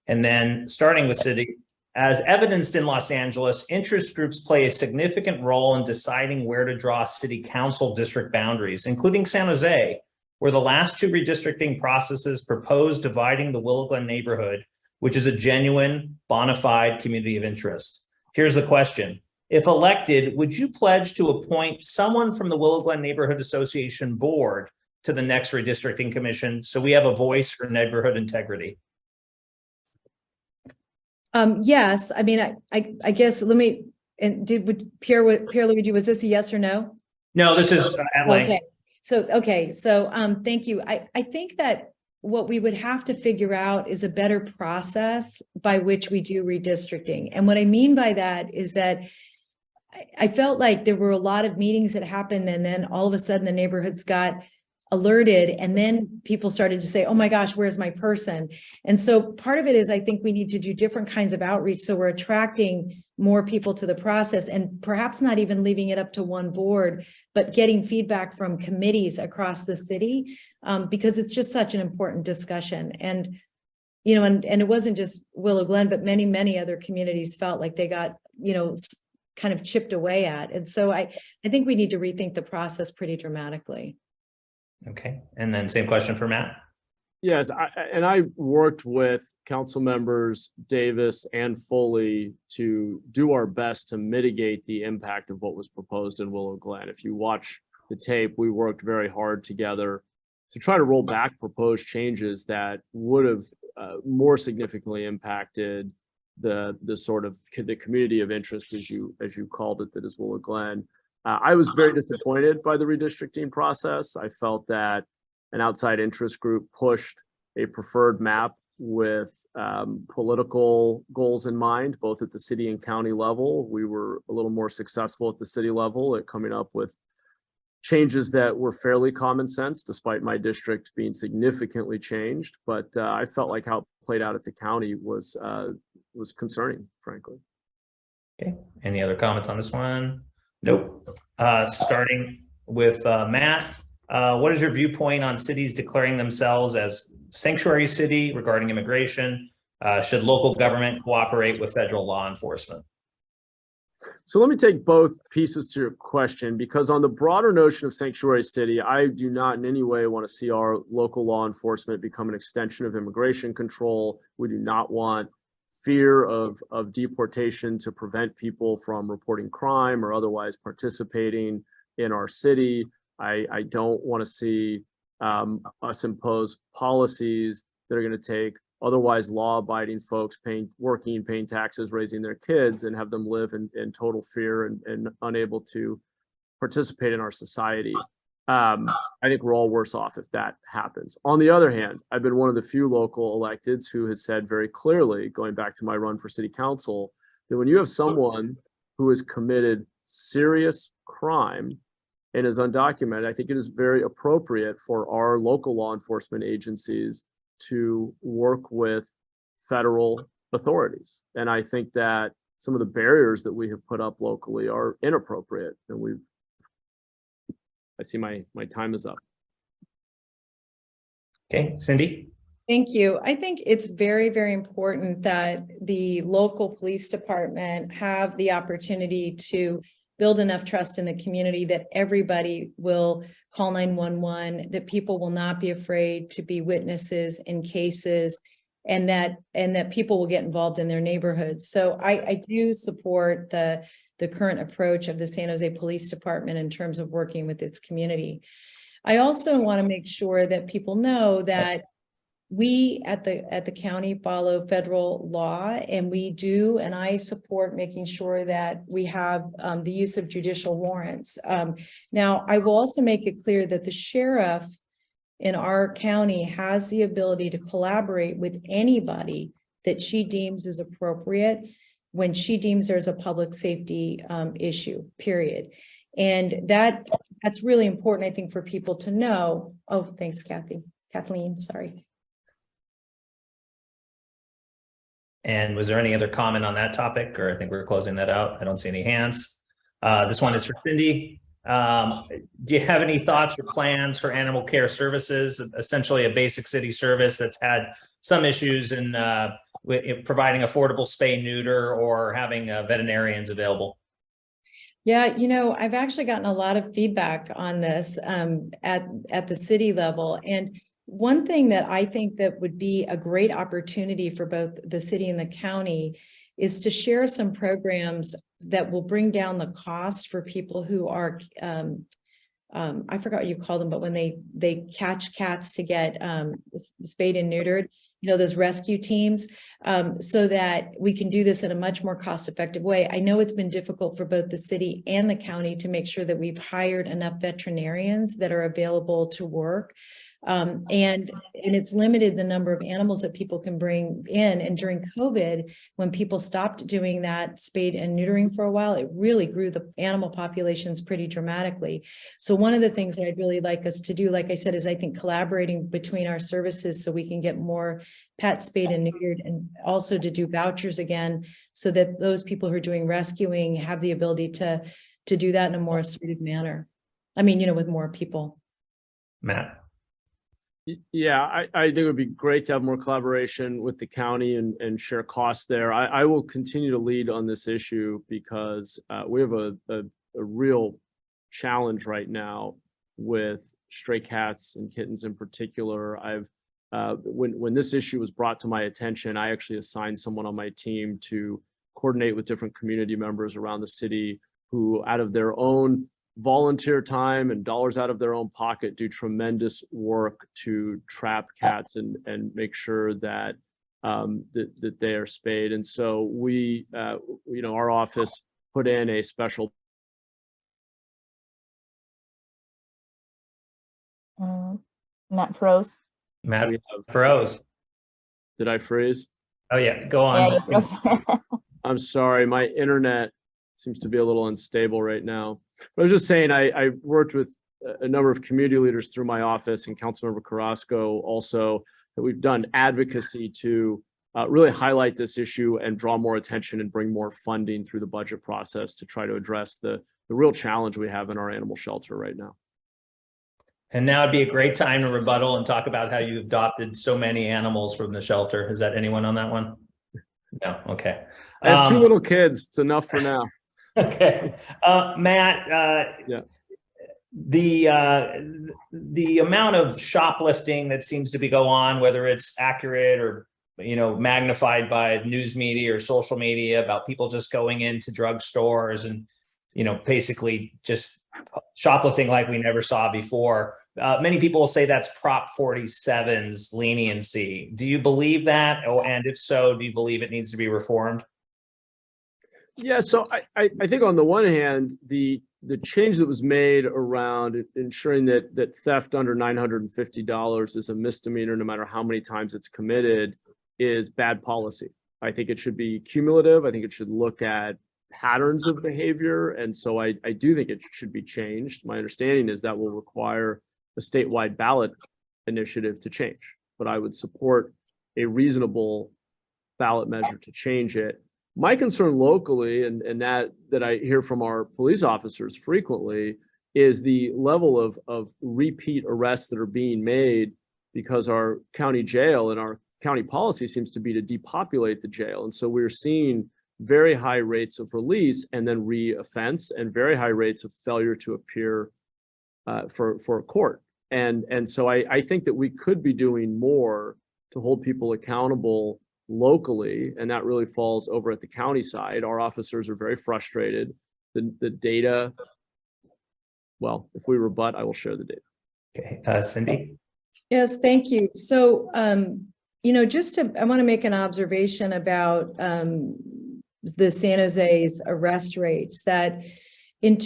And then starting with City, as evidenced in Los Angeles, interest groups play a significant role in deciding where to draw city council district boundaries, including San Jose, where the last two redistricting processes proposed dividing the Willow Glen neighborhood, which is a genuine, bona fide community of interest. Here's the question. If elected, would you pledge to appoint someone from the Willow Glen Neighborhood Association board to the next redistricting commission so we have a voice for neighborhood integrity? Yes. I mean, I guess let me, and Pierre Luigi, was this a yes or no? No, this is at length. Okay. So thank you. I think that what we would have to figure out is a better process by which we do redistricting. And what I mean by that is that I felt like there were a lot of meetings that happened, and then all of a sudden the neighborhoods got alerted, and then people started to say, oh my gosh, where's my person? And so part of it is I think we need to do different kinds of outreach so we're attracting more people to the process, and perhaps not even leaving it up to one board, but getting feedback from committees across the city, because it's just such an important discussion. And you know, and it wasn't just Willow Glen, but many other communities felt like they got, you know, kind of chipped away at. And so I think we need to rethink the process pretty dramatically. Okay, and then same question for Matt. Yes, I worked with council members Davis and Foley to do our best to mitigate the impact of what was proposed in Willow Glen. If you watch the tape, we worked very hard together to try to roll back proposed changes that would have more significantly impacted the sort of the community of interest, as you called it, that is Willow Glen. I was very disappointed by the redistricting process. I felt that an outside interest group pushed a preferred map with political goals in mind, both at the city and county level. We were a little more successful at the city level at coming up with changes that were fairly common sense, despite my district being significantly changed. But I felt like how it played out at the county was concerning, frankly. Okay, any other comments on this one? Nope. Starting with Matt, what is your viewpoint on cities declaring themselves as sanctuary city regarding immigration? Should local government cooperate with federal law enforcement? So let me take both pieces to your question, because on the broader notion of sanctuary city, I do not in any way want to see our local law enforcement become an extension of immigration control. We do not want fear of deportation to prevent people from reporting crime or otherwise participating in our city. I don't want to see us impose policies that are going to take otherwise law-abiding folks paying taxes, raising their kids, and have them live in total fear and unable to participate in our society. I think we're all worse off if that happens. On the other hand, I've been one of the few local electeds who has said very clearly, going back to my run for city council, that when you have someone who has committed serious crime and is undocumented, I think it is very appropriate for our local law enforcement agencies to work with federal authorities. And I think that some of the barriers that we have put up locally are inappropriate. And I see my time is up. Okay, Cindy? Thank you. I think it's very, very important that the local police department have the opportunity to build enough trust in the community that everybody will call 911, that people will not be afraid to be witnesses in cases, and that people will get involved in their neighborhoods. So I do support the current approach of the San Jose Police Department in terms of working with its community. I also want to make sure that people know that we at the county follow federal law, and and I support making sure that we have the use of judicial warrants. Now, I will also make it clear that the sheriff in our county has the ability to collaborate with anybody that she deems is appropriate when she deems there's a public safety issue, period. And that's really important, I think, for people to know. Oh, thanks, Kathleen, sorry. And was there any other comment on that topic, or I think we're closing that out? I don't see any hands. This one is for Cindy. Do you have any thoughts or plans for animal care services, essentially a basic city service that's had some issues in providing affordable spay neuter or having veterinarians available? Yeah, I've actually gotten a lot of feedback on this at the city level. And one thing that I think that would be a great opportunity for both the city and the county is to share some programs that will bring down the cost for people who are, I forgot what you call them, but when they catch cats to get spayed and neutered, those rescue teams, so that we can do this in a much more cost-effective way. I know it's been difficult for both the city and the county to make sure that we've hired enough veterinarians that are available to work. And it's limited the number of animals that people can bring in. And during COVID, when people stopped doing that spade and neutering for a while, it really grew the animal populations pretty dramatically. So one of the things that I'd really like us to do, like I said, is I think collaborating between our services so we can get more pets spayed and neutered, and also to do vouchers again, so that those people who are doing rescuing have the ability to do that in a more assertive manner. I mean, with more people. Matt? Yeah, I think it would be great to have more collaboration with the county and share costs there. I will continue to lead on this issue because we have a real challenge right now with stray cats and kittens in particular. When this issue was brought to my attention, I actually assigned someone on my team to coordinate with different community members around the city who, out of their own volunteer time and dollars out of their own pocket, do tremendous work to trap cats and make sure that that they are spayed. And so we, our office put in a special. Matt froze. Matt froze. Did I freeze? Oh yeah, go on. Yeah, you froze. I'm sorry, my internet seems to be a little unstable right now. But I was just saying, I worked with a number of community leaders through my office, and Councilmember Carrasco also, that we've done advocacy to really highlight this issue and draw more attention and bring more funding through the budget process to try to address the real challenge we have in our animal shelter right now. And now it'd be a great time to rebuttal and talk about how you've adopted so many animals from the shelter. Is that anyone on that one? No, okay. I have 2 little kids, it's enough for now. Okay, Matt, yeah. The amount of shoplifting that seems to be go on, whether it's accurate or, magnified by news media or social media about people just going into drugstores and, basically just shoplifting like we never saw before. Many people will say that's Prop 47's leniency. Do you believe that? Oh, and if so, do you believe it needs to be reformed? Yeah, so I think on the one hand, the change that was made around ensuring that theft under $950 is a misdemeanor no matter how many times it's committed is bad policy. I think it should be cumulative. I think it should look at patterns of behavior. And so I do think it should be changed. My understanding is that will require a statewide ballot initiative to change, but I would support a reasonable ballot measure to change it. My concern locally, and that I hear from our police officers frequently, is the level of repeat arrests that are being made because our county jail and our county policy seems to be to depopulate the jail. And so we're seeing very high rates of release and then re-offense, and very high rates of failure to appear for a court. And so I think that we could be doing more to hold people accountable locally, and that really falls over at the county side. Our officers are very frustrated. The data, well, if we rebut, I will share the data. Okay, Cindy? Yes, thank you. So, you know, I want to make an observation about the San Jose's arrest rates, that in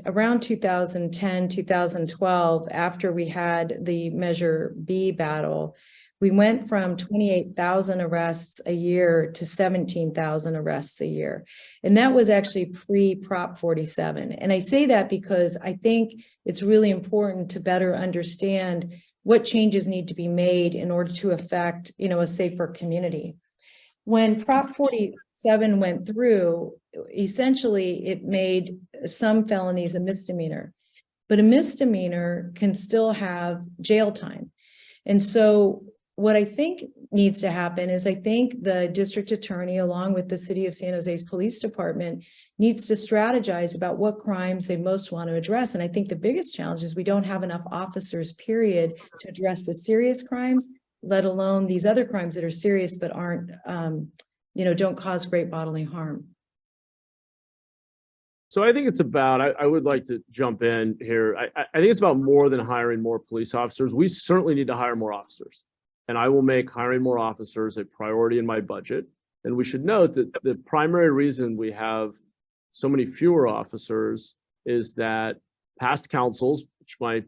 around 2010, 2012, after we had the Measure B battle, we went from 28,000 arrests a year to 17,000 arrests a year. And that was actually pre-Prop 47. And I say that because I think it's really important to better understand what changes need to be made in order to affect, you know, a safer community. When Prop 47 went through, essentially it made some felonies a misdemeanor, but a misdemeanor can still have jail time. And so what I think needs to happen is, I think the district attorney, along with the city of San Jose's police department, needs to strategize about what crimes they most want to address. And I think the biggest challenge is we don't have enough officers, period, to address the serious crimes, let alone these other crimes that are serious but aren't, you know, don't cause great bodily harm. So I think it's about, I would like to jump in here. I think it's about more than hiring more police officers. We certainly need to hire more officers. And I will make hiring more officers a priority in my budget. And we should note that the primary reason we have so many fewer officers is that past councils, which my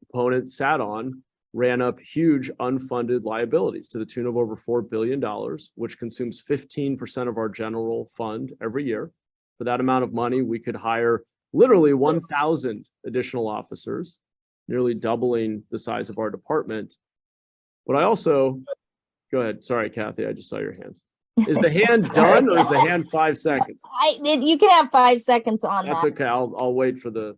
opponent sat on, ran up huge unfunded liabilities to the tune of over $4 billion, which consumes 15% of our general fund every year. For that amount of money, we could hire literally 1,000 additional officers, nearly doubling the size of our department. But I also, go ahead. Sorry, Kathy, I just saw your hand. Is the hand done, or is the hand 5 seconds? You can have 5 seconds on That's that. okay. I'll wait for the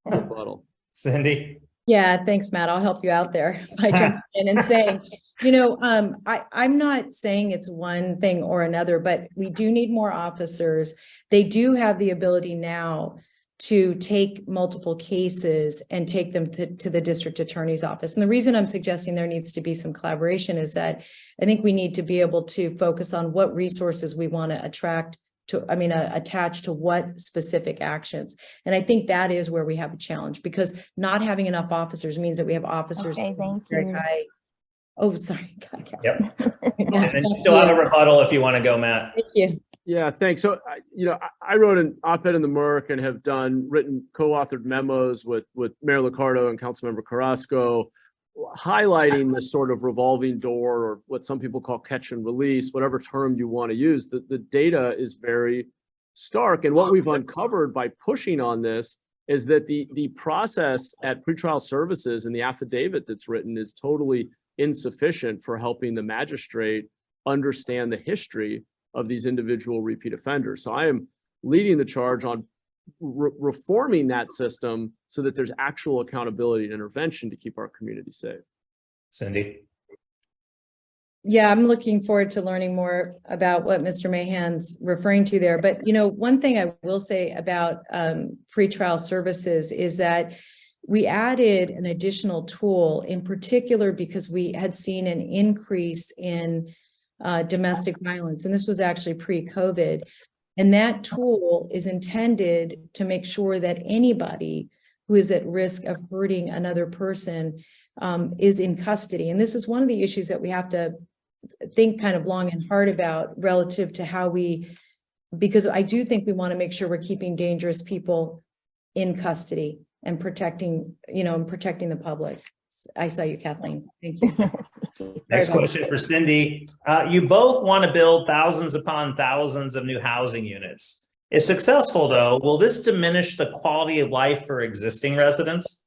rebuttal. Cindy? Yeah, thanks, Matt. I'll help you out there by jumping in and saying, you know, I'm not saying it's one thing or another, but we do need more officers. They do have the ability now to take multiple cases and take them to the district attorney's office. And the reason I'm suggesting there needs to be some collaboration is that I think we need to be able to focus on what resources we want to attach to what specific actions. And I think that is where we have a challenge, because not having enough officers means that we have officers. Okay, thank very you. high. Oh, sorry. God, Yep. yeah, And then thank still have a you. rebuttal if you want to go, Matt. Thank you. Yeah, thanks. So, you know, I wrote an op-ed in the Merc and have written co-authored memos with Mayor Liccardo and Councilmember Carrasco, highlighting this sort of revolving door, or what some people call catch and release, whatever term you want to use. The data is very stark. And what we've uncovered by pushing on this is that the process at pretrial services and the affidavit that's written is totally insufficient for helping the magistrate understand the history of these individual repeat offenders. So I am leading the charge on reforming that system so that there's actual accountability and intervention to keep our community safe. Cindy? Yeah, I'm looking forward to learning more about what Mr. Mahan's referring to there. But, you know, one thing I will say about pretrial services is that we added an additional tool, in particular because we had seen an increase in domestic violence. And this was actually pre-COVID. And that tool is intended to make sure that anybody who is at risk of hurting another person is in custody. And this is one of the issues that we have to think kind of long and hard about relative to how because I do think we want to make sure we're keeping dangerous people in custody and protecting the public. I saw you, Kathleen. Thank you. Next question for Cindy. You both want to build thousands upon thousands of new housing units. If successful, though, will this diminish the quality of life for existing residents?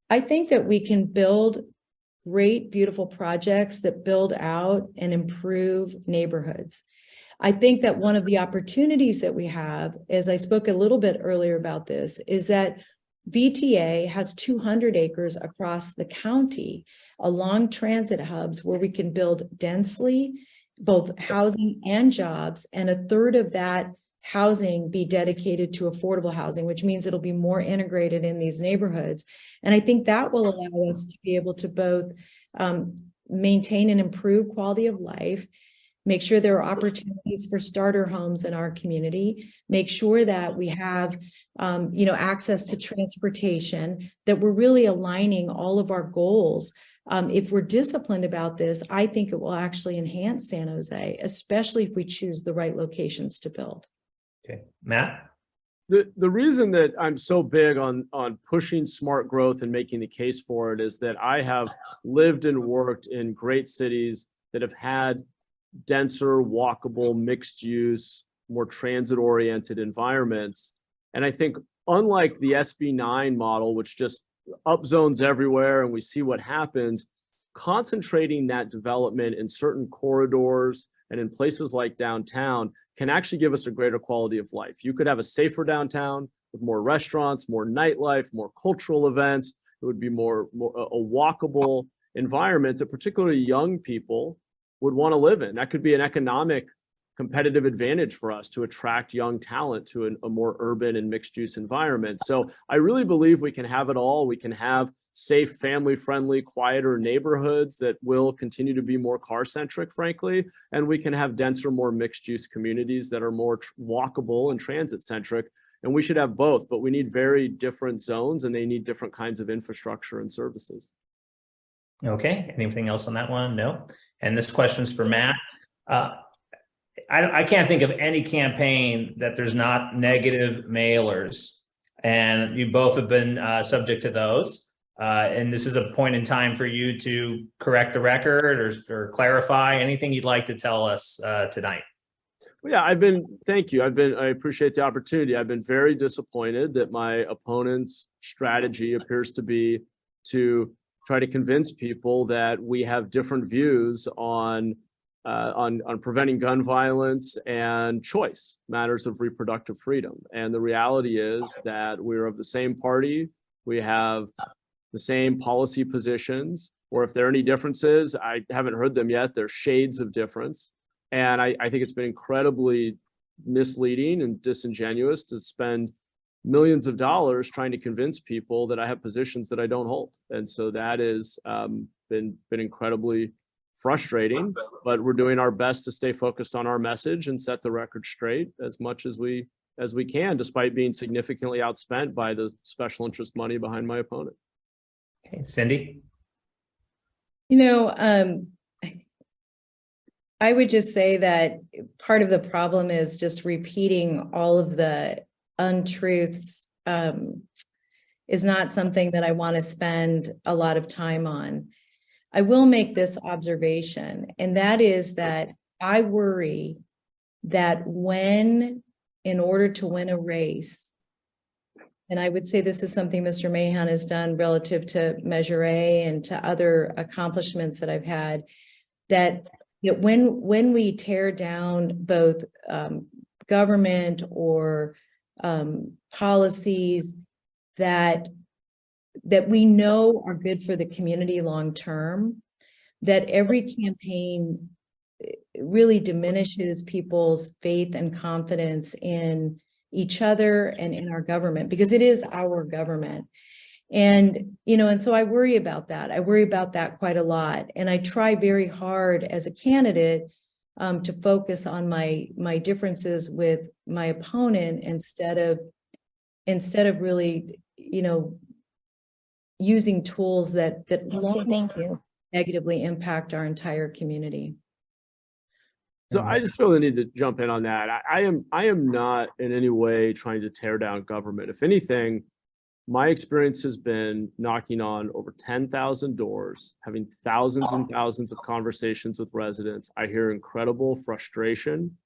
I think that we can build great, beautiful projects that build out and improve neighborhoods. I think that one of the opportunities that we have, as I spoke a little bit earlier about this, is that VTA has 200 acres across the county along transit hubs where we can build densely, both housing and jobs, and a third of that housing be dedicated to affordable housing, which means it'll be more integrated in these neighborhoods. And I think that will allow us to be able to both maintain and improve quality of life, make sure there are opportunities for starter homes in our community, make sure that we have, access to transportation, that we're really aligning all of our goals. If we're disciplined about this, I think it will actually enhance San Jose, especially if we choose the right locations to build. Okay, Matt? The reason that I'm so big on pushing smart growth and making the case for it is that I have lived and worked in great cities that have had denser, walkable, mixed use, more transit-oriented environments. And I think unlike the SB9 model, which just upzones everywhere and we see what happens, concentrating that development in certain corridors and in places like downtown can actually give us a greater quality of life. You could have a safer downtown with more restaurants, more nightlife, more cultural events. It would be more a walkable environment that particularly young people would want to live in. That could be an economic competitive advantage for us to attract young talent to a more urban and mixed use environment. So I really believe we can have it all. We can have safe, family-friendly, quieter neighborhoods that will continue to be more car-centric, frankly, and we can have denser, more mixed-use communities that are more walkable and transit-centric, and we should have both, but we need very different zones, and they need different kinds of infrastructure and services. Okay, anything else on that one? No? And this question's for Matt. I can't think of any campaign that there's not negative mailers, and you both have been subject to those. And this is a point in time for you to correct the record or clarify anything you'd like to tell us tonight. Well, yeah, thank you. I appreciate the opportunity. I've been very disappointed that my opponent's strategy appears to be to try to convince people that we have different views on preventing gun violence and choice, matters of reproductive freedom. And the reality is that we're of the same party. We have the same policy positions, or if there are any differences, I haven't heard them yet. There's shades of difference. And I think it's been incredibly misleading and disingenuous to spend millions of dollars trying to convince people that I have positions that I don't hold. And so that is been incredibly frustrating, but we're doing our best to stay focused on our message and set the record straight as much as we can, despite being significantly outspent by the special interest money behind my opponent. Okay, Cindy? I would just say that part of the problem is just repeating all of the untruths is not something that I want to spend a lot of time on. I will make this observation, and that is that I worry that in order to win a race, and I would say this is something Mr. Mahan has done relative to Measure A and to other accomplishments that I've had, that when we tear down both government or policies that we know are good for the community long term, that every campaign really diminishes people's faith and confidence in each other and in our government, because it is our government. And so I worry about that. I worry about that quite a lot. And I try very hard as a candidate to focus on my differences with my opponent instead of really, using tools that Okay, thank you. negatively impact our entire community. So I just feel the need to jump in on that. I am not in any way trying to tear down government. If anything, my experience has been knocking on over 10,000 doors, having thousands and thousands of conversations with residents. I hear incredible frustration.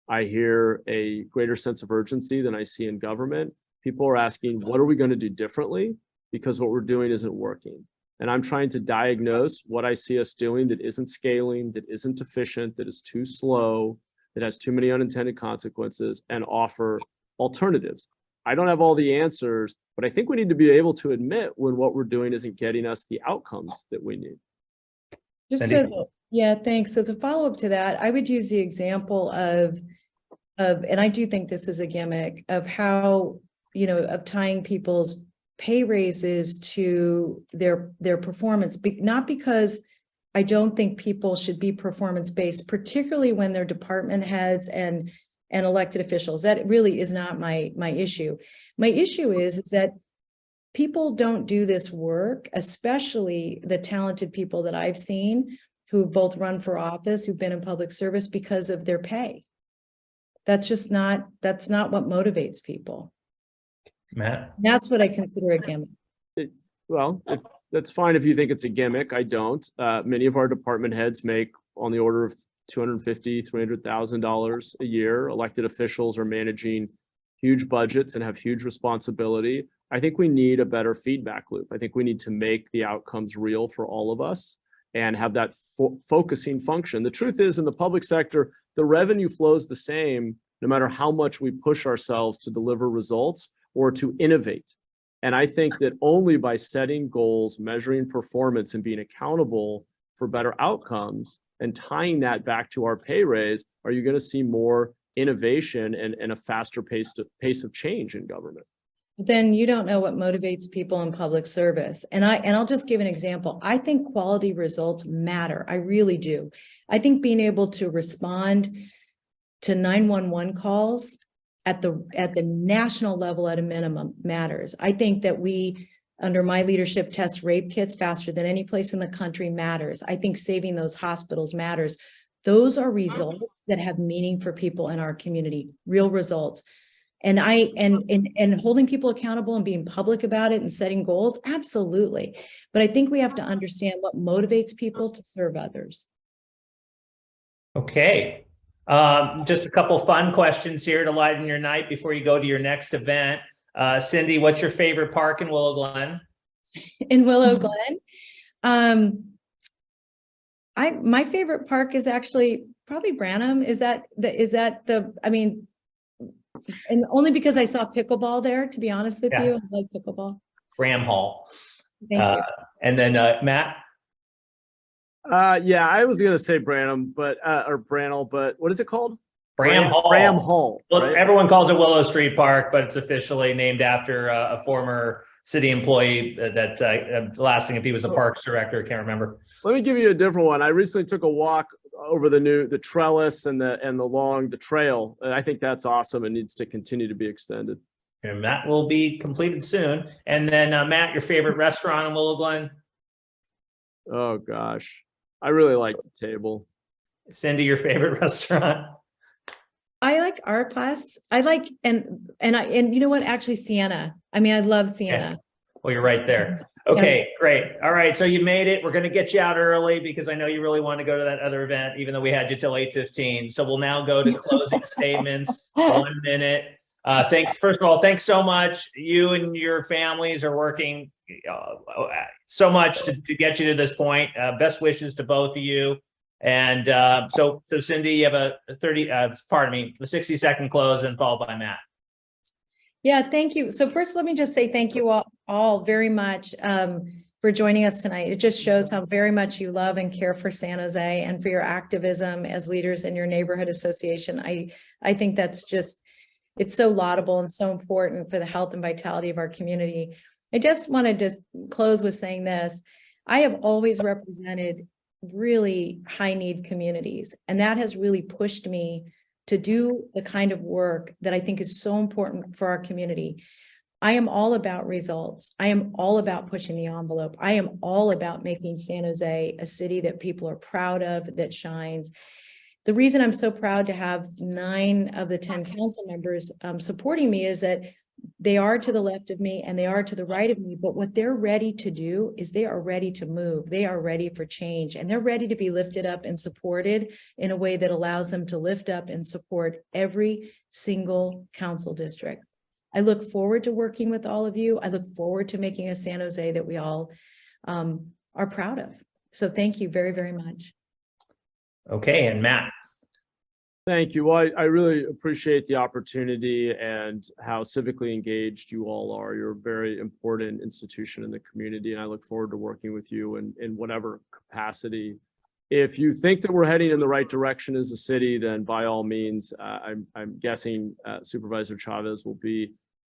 I hear a greater sense of urgency than I see in government. People are asking, what are we going to do differently? Because what we're doing isn't working. And I'm trying to diagnose what I see us doing that isn't scaling, that isn't efficient, that is too slow, that has too many unintended consequences and offer alternatives. I don't have all the answers, but I think we need to be able to admit when what we're doing isn't getting us the outcomes that we need. Yeah, thanks. As a follow-up to that, I would use the example of, and I do think this is a gimmick, of how, of tying people's pay raises to their performance, not because I don't think people should be performance-based, particularly when they're department heads and elected officials. That really is not my issue. My issue is that people don't do this work, especially the talented people that I've seen who both run for office, who've been in public service, because of their pay. That's not what motivates people. Matt? That's what I consider a gimmick. That's fine if you think it's a gimmick. I don't. Many of our department heads make on the order of $250,000, $300,000 a year. Elected officials are managing huge budgets and have huge responsibility. I think we need a better feedback loop. I think we need to make the outcomes real for all of us and have that focusing function. The truth is, in the public sector, the revenue flows the same no matter how much we push ourselves to deliver results or to innovate. And I think that only by setting goals, measuring performance, and being accountable for better outcomes and tying that back to our pay raise, are you going to see more innovation and a faster pace of change in government. Then you don't know what motivates people in public service. And I'll just give an example. I think quality results matter. I really do. I think being able to respond to 911 calls at the national level at a minimum matters. I think that we, under my leadership, test rape kits faster than any place in the country matters. I think saving those hospitals matters. Those are results that have meaning for people in our community, real results. And holding people accountable and being public about it and setting goals, absolutely. But I think we have to understand what motivates people to serve others. Okay. Just a couple fun questions here to lighten your night before you go to your next event. Cindy, what's your favorite park in Willow Glen? In Willow Glen? My favorite park is actually probably Branham. And only because I saw pickleball there, to be honest with you. I like pickleball. Graham Hall. Thank you. And then Matt? Yeah, I was going to say Branham, or Brannell, but what is it called? Bram Hall. Bram Hall. Well, right? Everyone calls it Willow Street Park, but it's officially named after a former city employee that the last thing, if he was a parks director, I can't remember. Let me give you a different one. I recently took a walk over the trellis and the trail. And I think that's awesome. It needs to continue to be extended. And that will be completed soon. And then Matt, your favorite restaurant in Willow Glen? Oh gosh, I really like the table. Cindy, your favorite restaurant? I like Arpas. I like and you know what? Actually, Sienna. I mean, I love Sienna. Okay. Well, you're right there. Okay, great. All right, so you made it. We're going to get you out early because I know you really want to go to that other event, even though we had you till 8:15. So we'll now go to closing statements. 1 minute. First of all, thanks so much. You and your families are working so much to get you to this point. Best wishes to both of you. And so Cindy, you have a 60-second close and followed by Matt. Yeah, thank you. So first, let me just say thank you all very much for joining us tonight. It just shows how very much you love and care for San Jose and for your activism as leaders in your neighborhood association. I think that's just, it's so laudable and so important for the health and vitality of our community. I just want to just close with saying this. I have always represented really high need communities, and that has really pushed me to do the kind of work that I think is so important for our community. I am all about results. I am all about pushing the envelope. I am all about making San Jose a city that people are proud of, that shines. The reason I'm so proud to have 9 of the 10 council members supporting me is that they are to the left of me and they are to the right of me, but what they're ready to do is they are ready to move. They are ready for change, and they're ready to be lifted up and supported in a way that allows them to lift up and support every single council district. I look forward to working with all of you. I look forward to making a San Jose that we all are proud of. So thank you very, very much. Okay, and Matt. Thank you. Well, I really appreciate the opportunity and how civically engaged you all are. You're a very important institution in the community, and I look forward to working with you in whatever capacity. If you think that we're heading in the right direction as a city, then by all means, I'm guessing Supervisor Chavez will be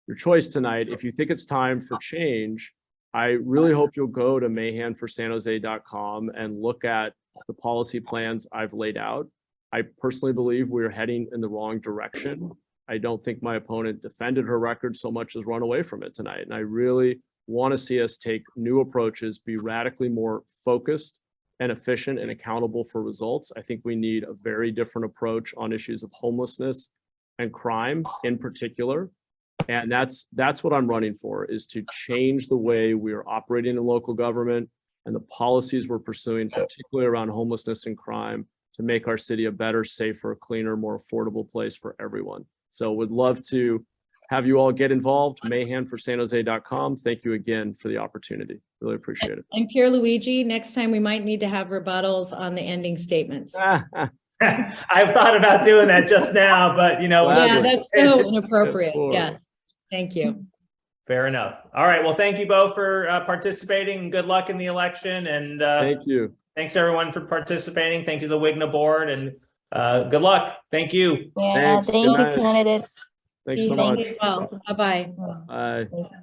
your choice tonight. If you think it's time for change, I really hope you'll go to mahanforsanjose.com and look at the policy plans I've laid out. I personally believe we're heading in the wrong direction. I don't think my opponent defended her record so much as run away from it tonight. And I really want to see us take new approaches, be radically more focused and efficient and accountable for results. I think we need a very different approach on issues of homelessness and crime in particular. And that's what I'm running for, is to change the way we are operating in local government and the policies we're pursuing, particularly around homelessness and crime, to make our city a better, safer, cleaner, more affordable place for everyone. So would love to have you all get involved. Mahanforsanjose.com. Thank you again for the opportunity. Really appreciate it. And Pierluigi, next time we might need to have rebuttals on the ending statements. I've thought about doing that just now, but you know. Yeah, that's so inappropriate. Of course. Yes. Thank you. Fair enough. All right. Well, thank you both for participating. Good luck in the election. And Thank you. thanks everyone for participating. Thank you to the WGNA board, and good luck. Thank you. Yeah, Thanks. thank you, Good night. candidates. Thanks so Thank much. you. Well, bye-bye. Bye. Thank you.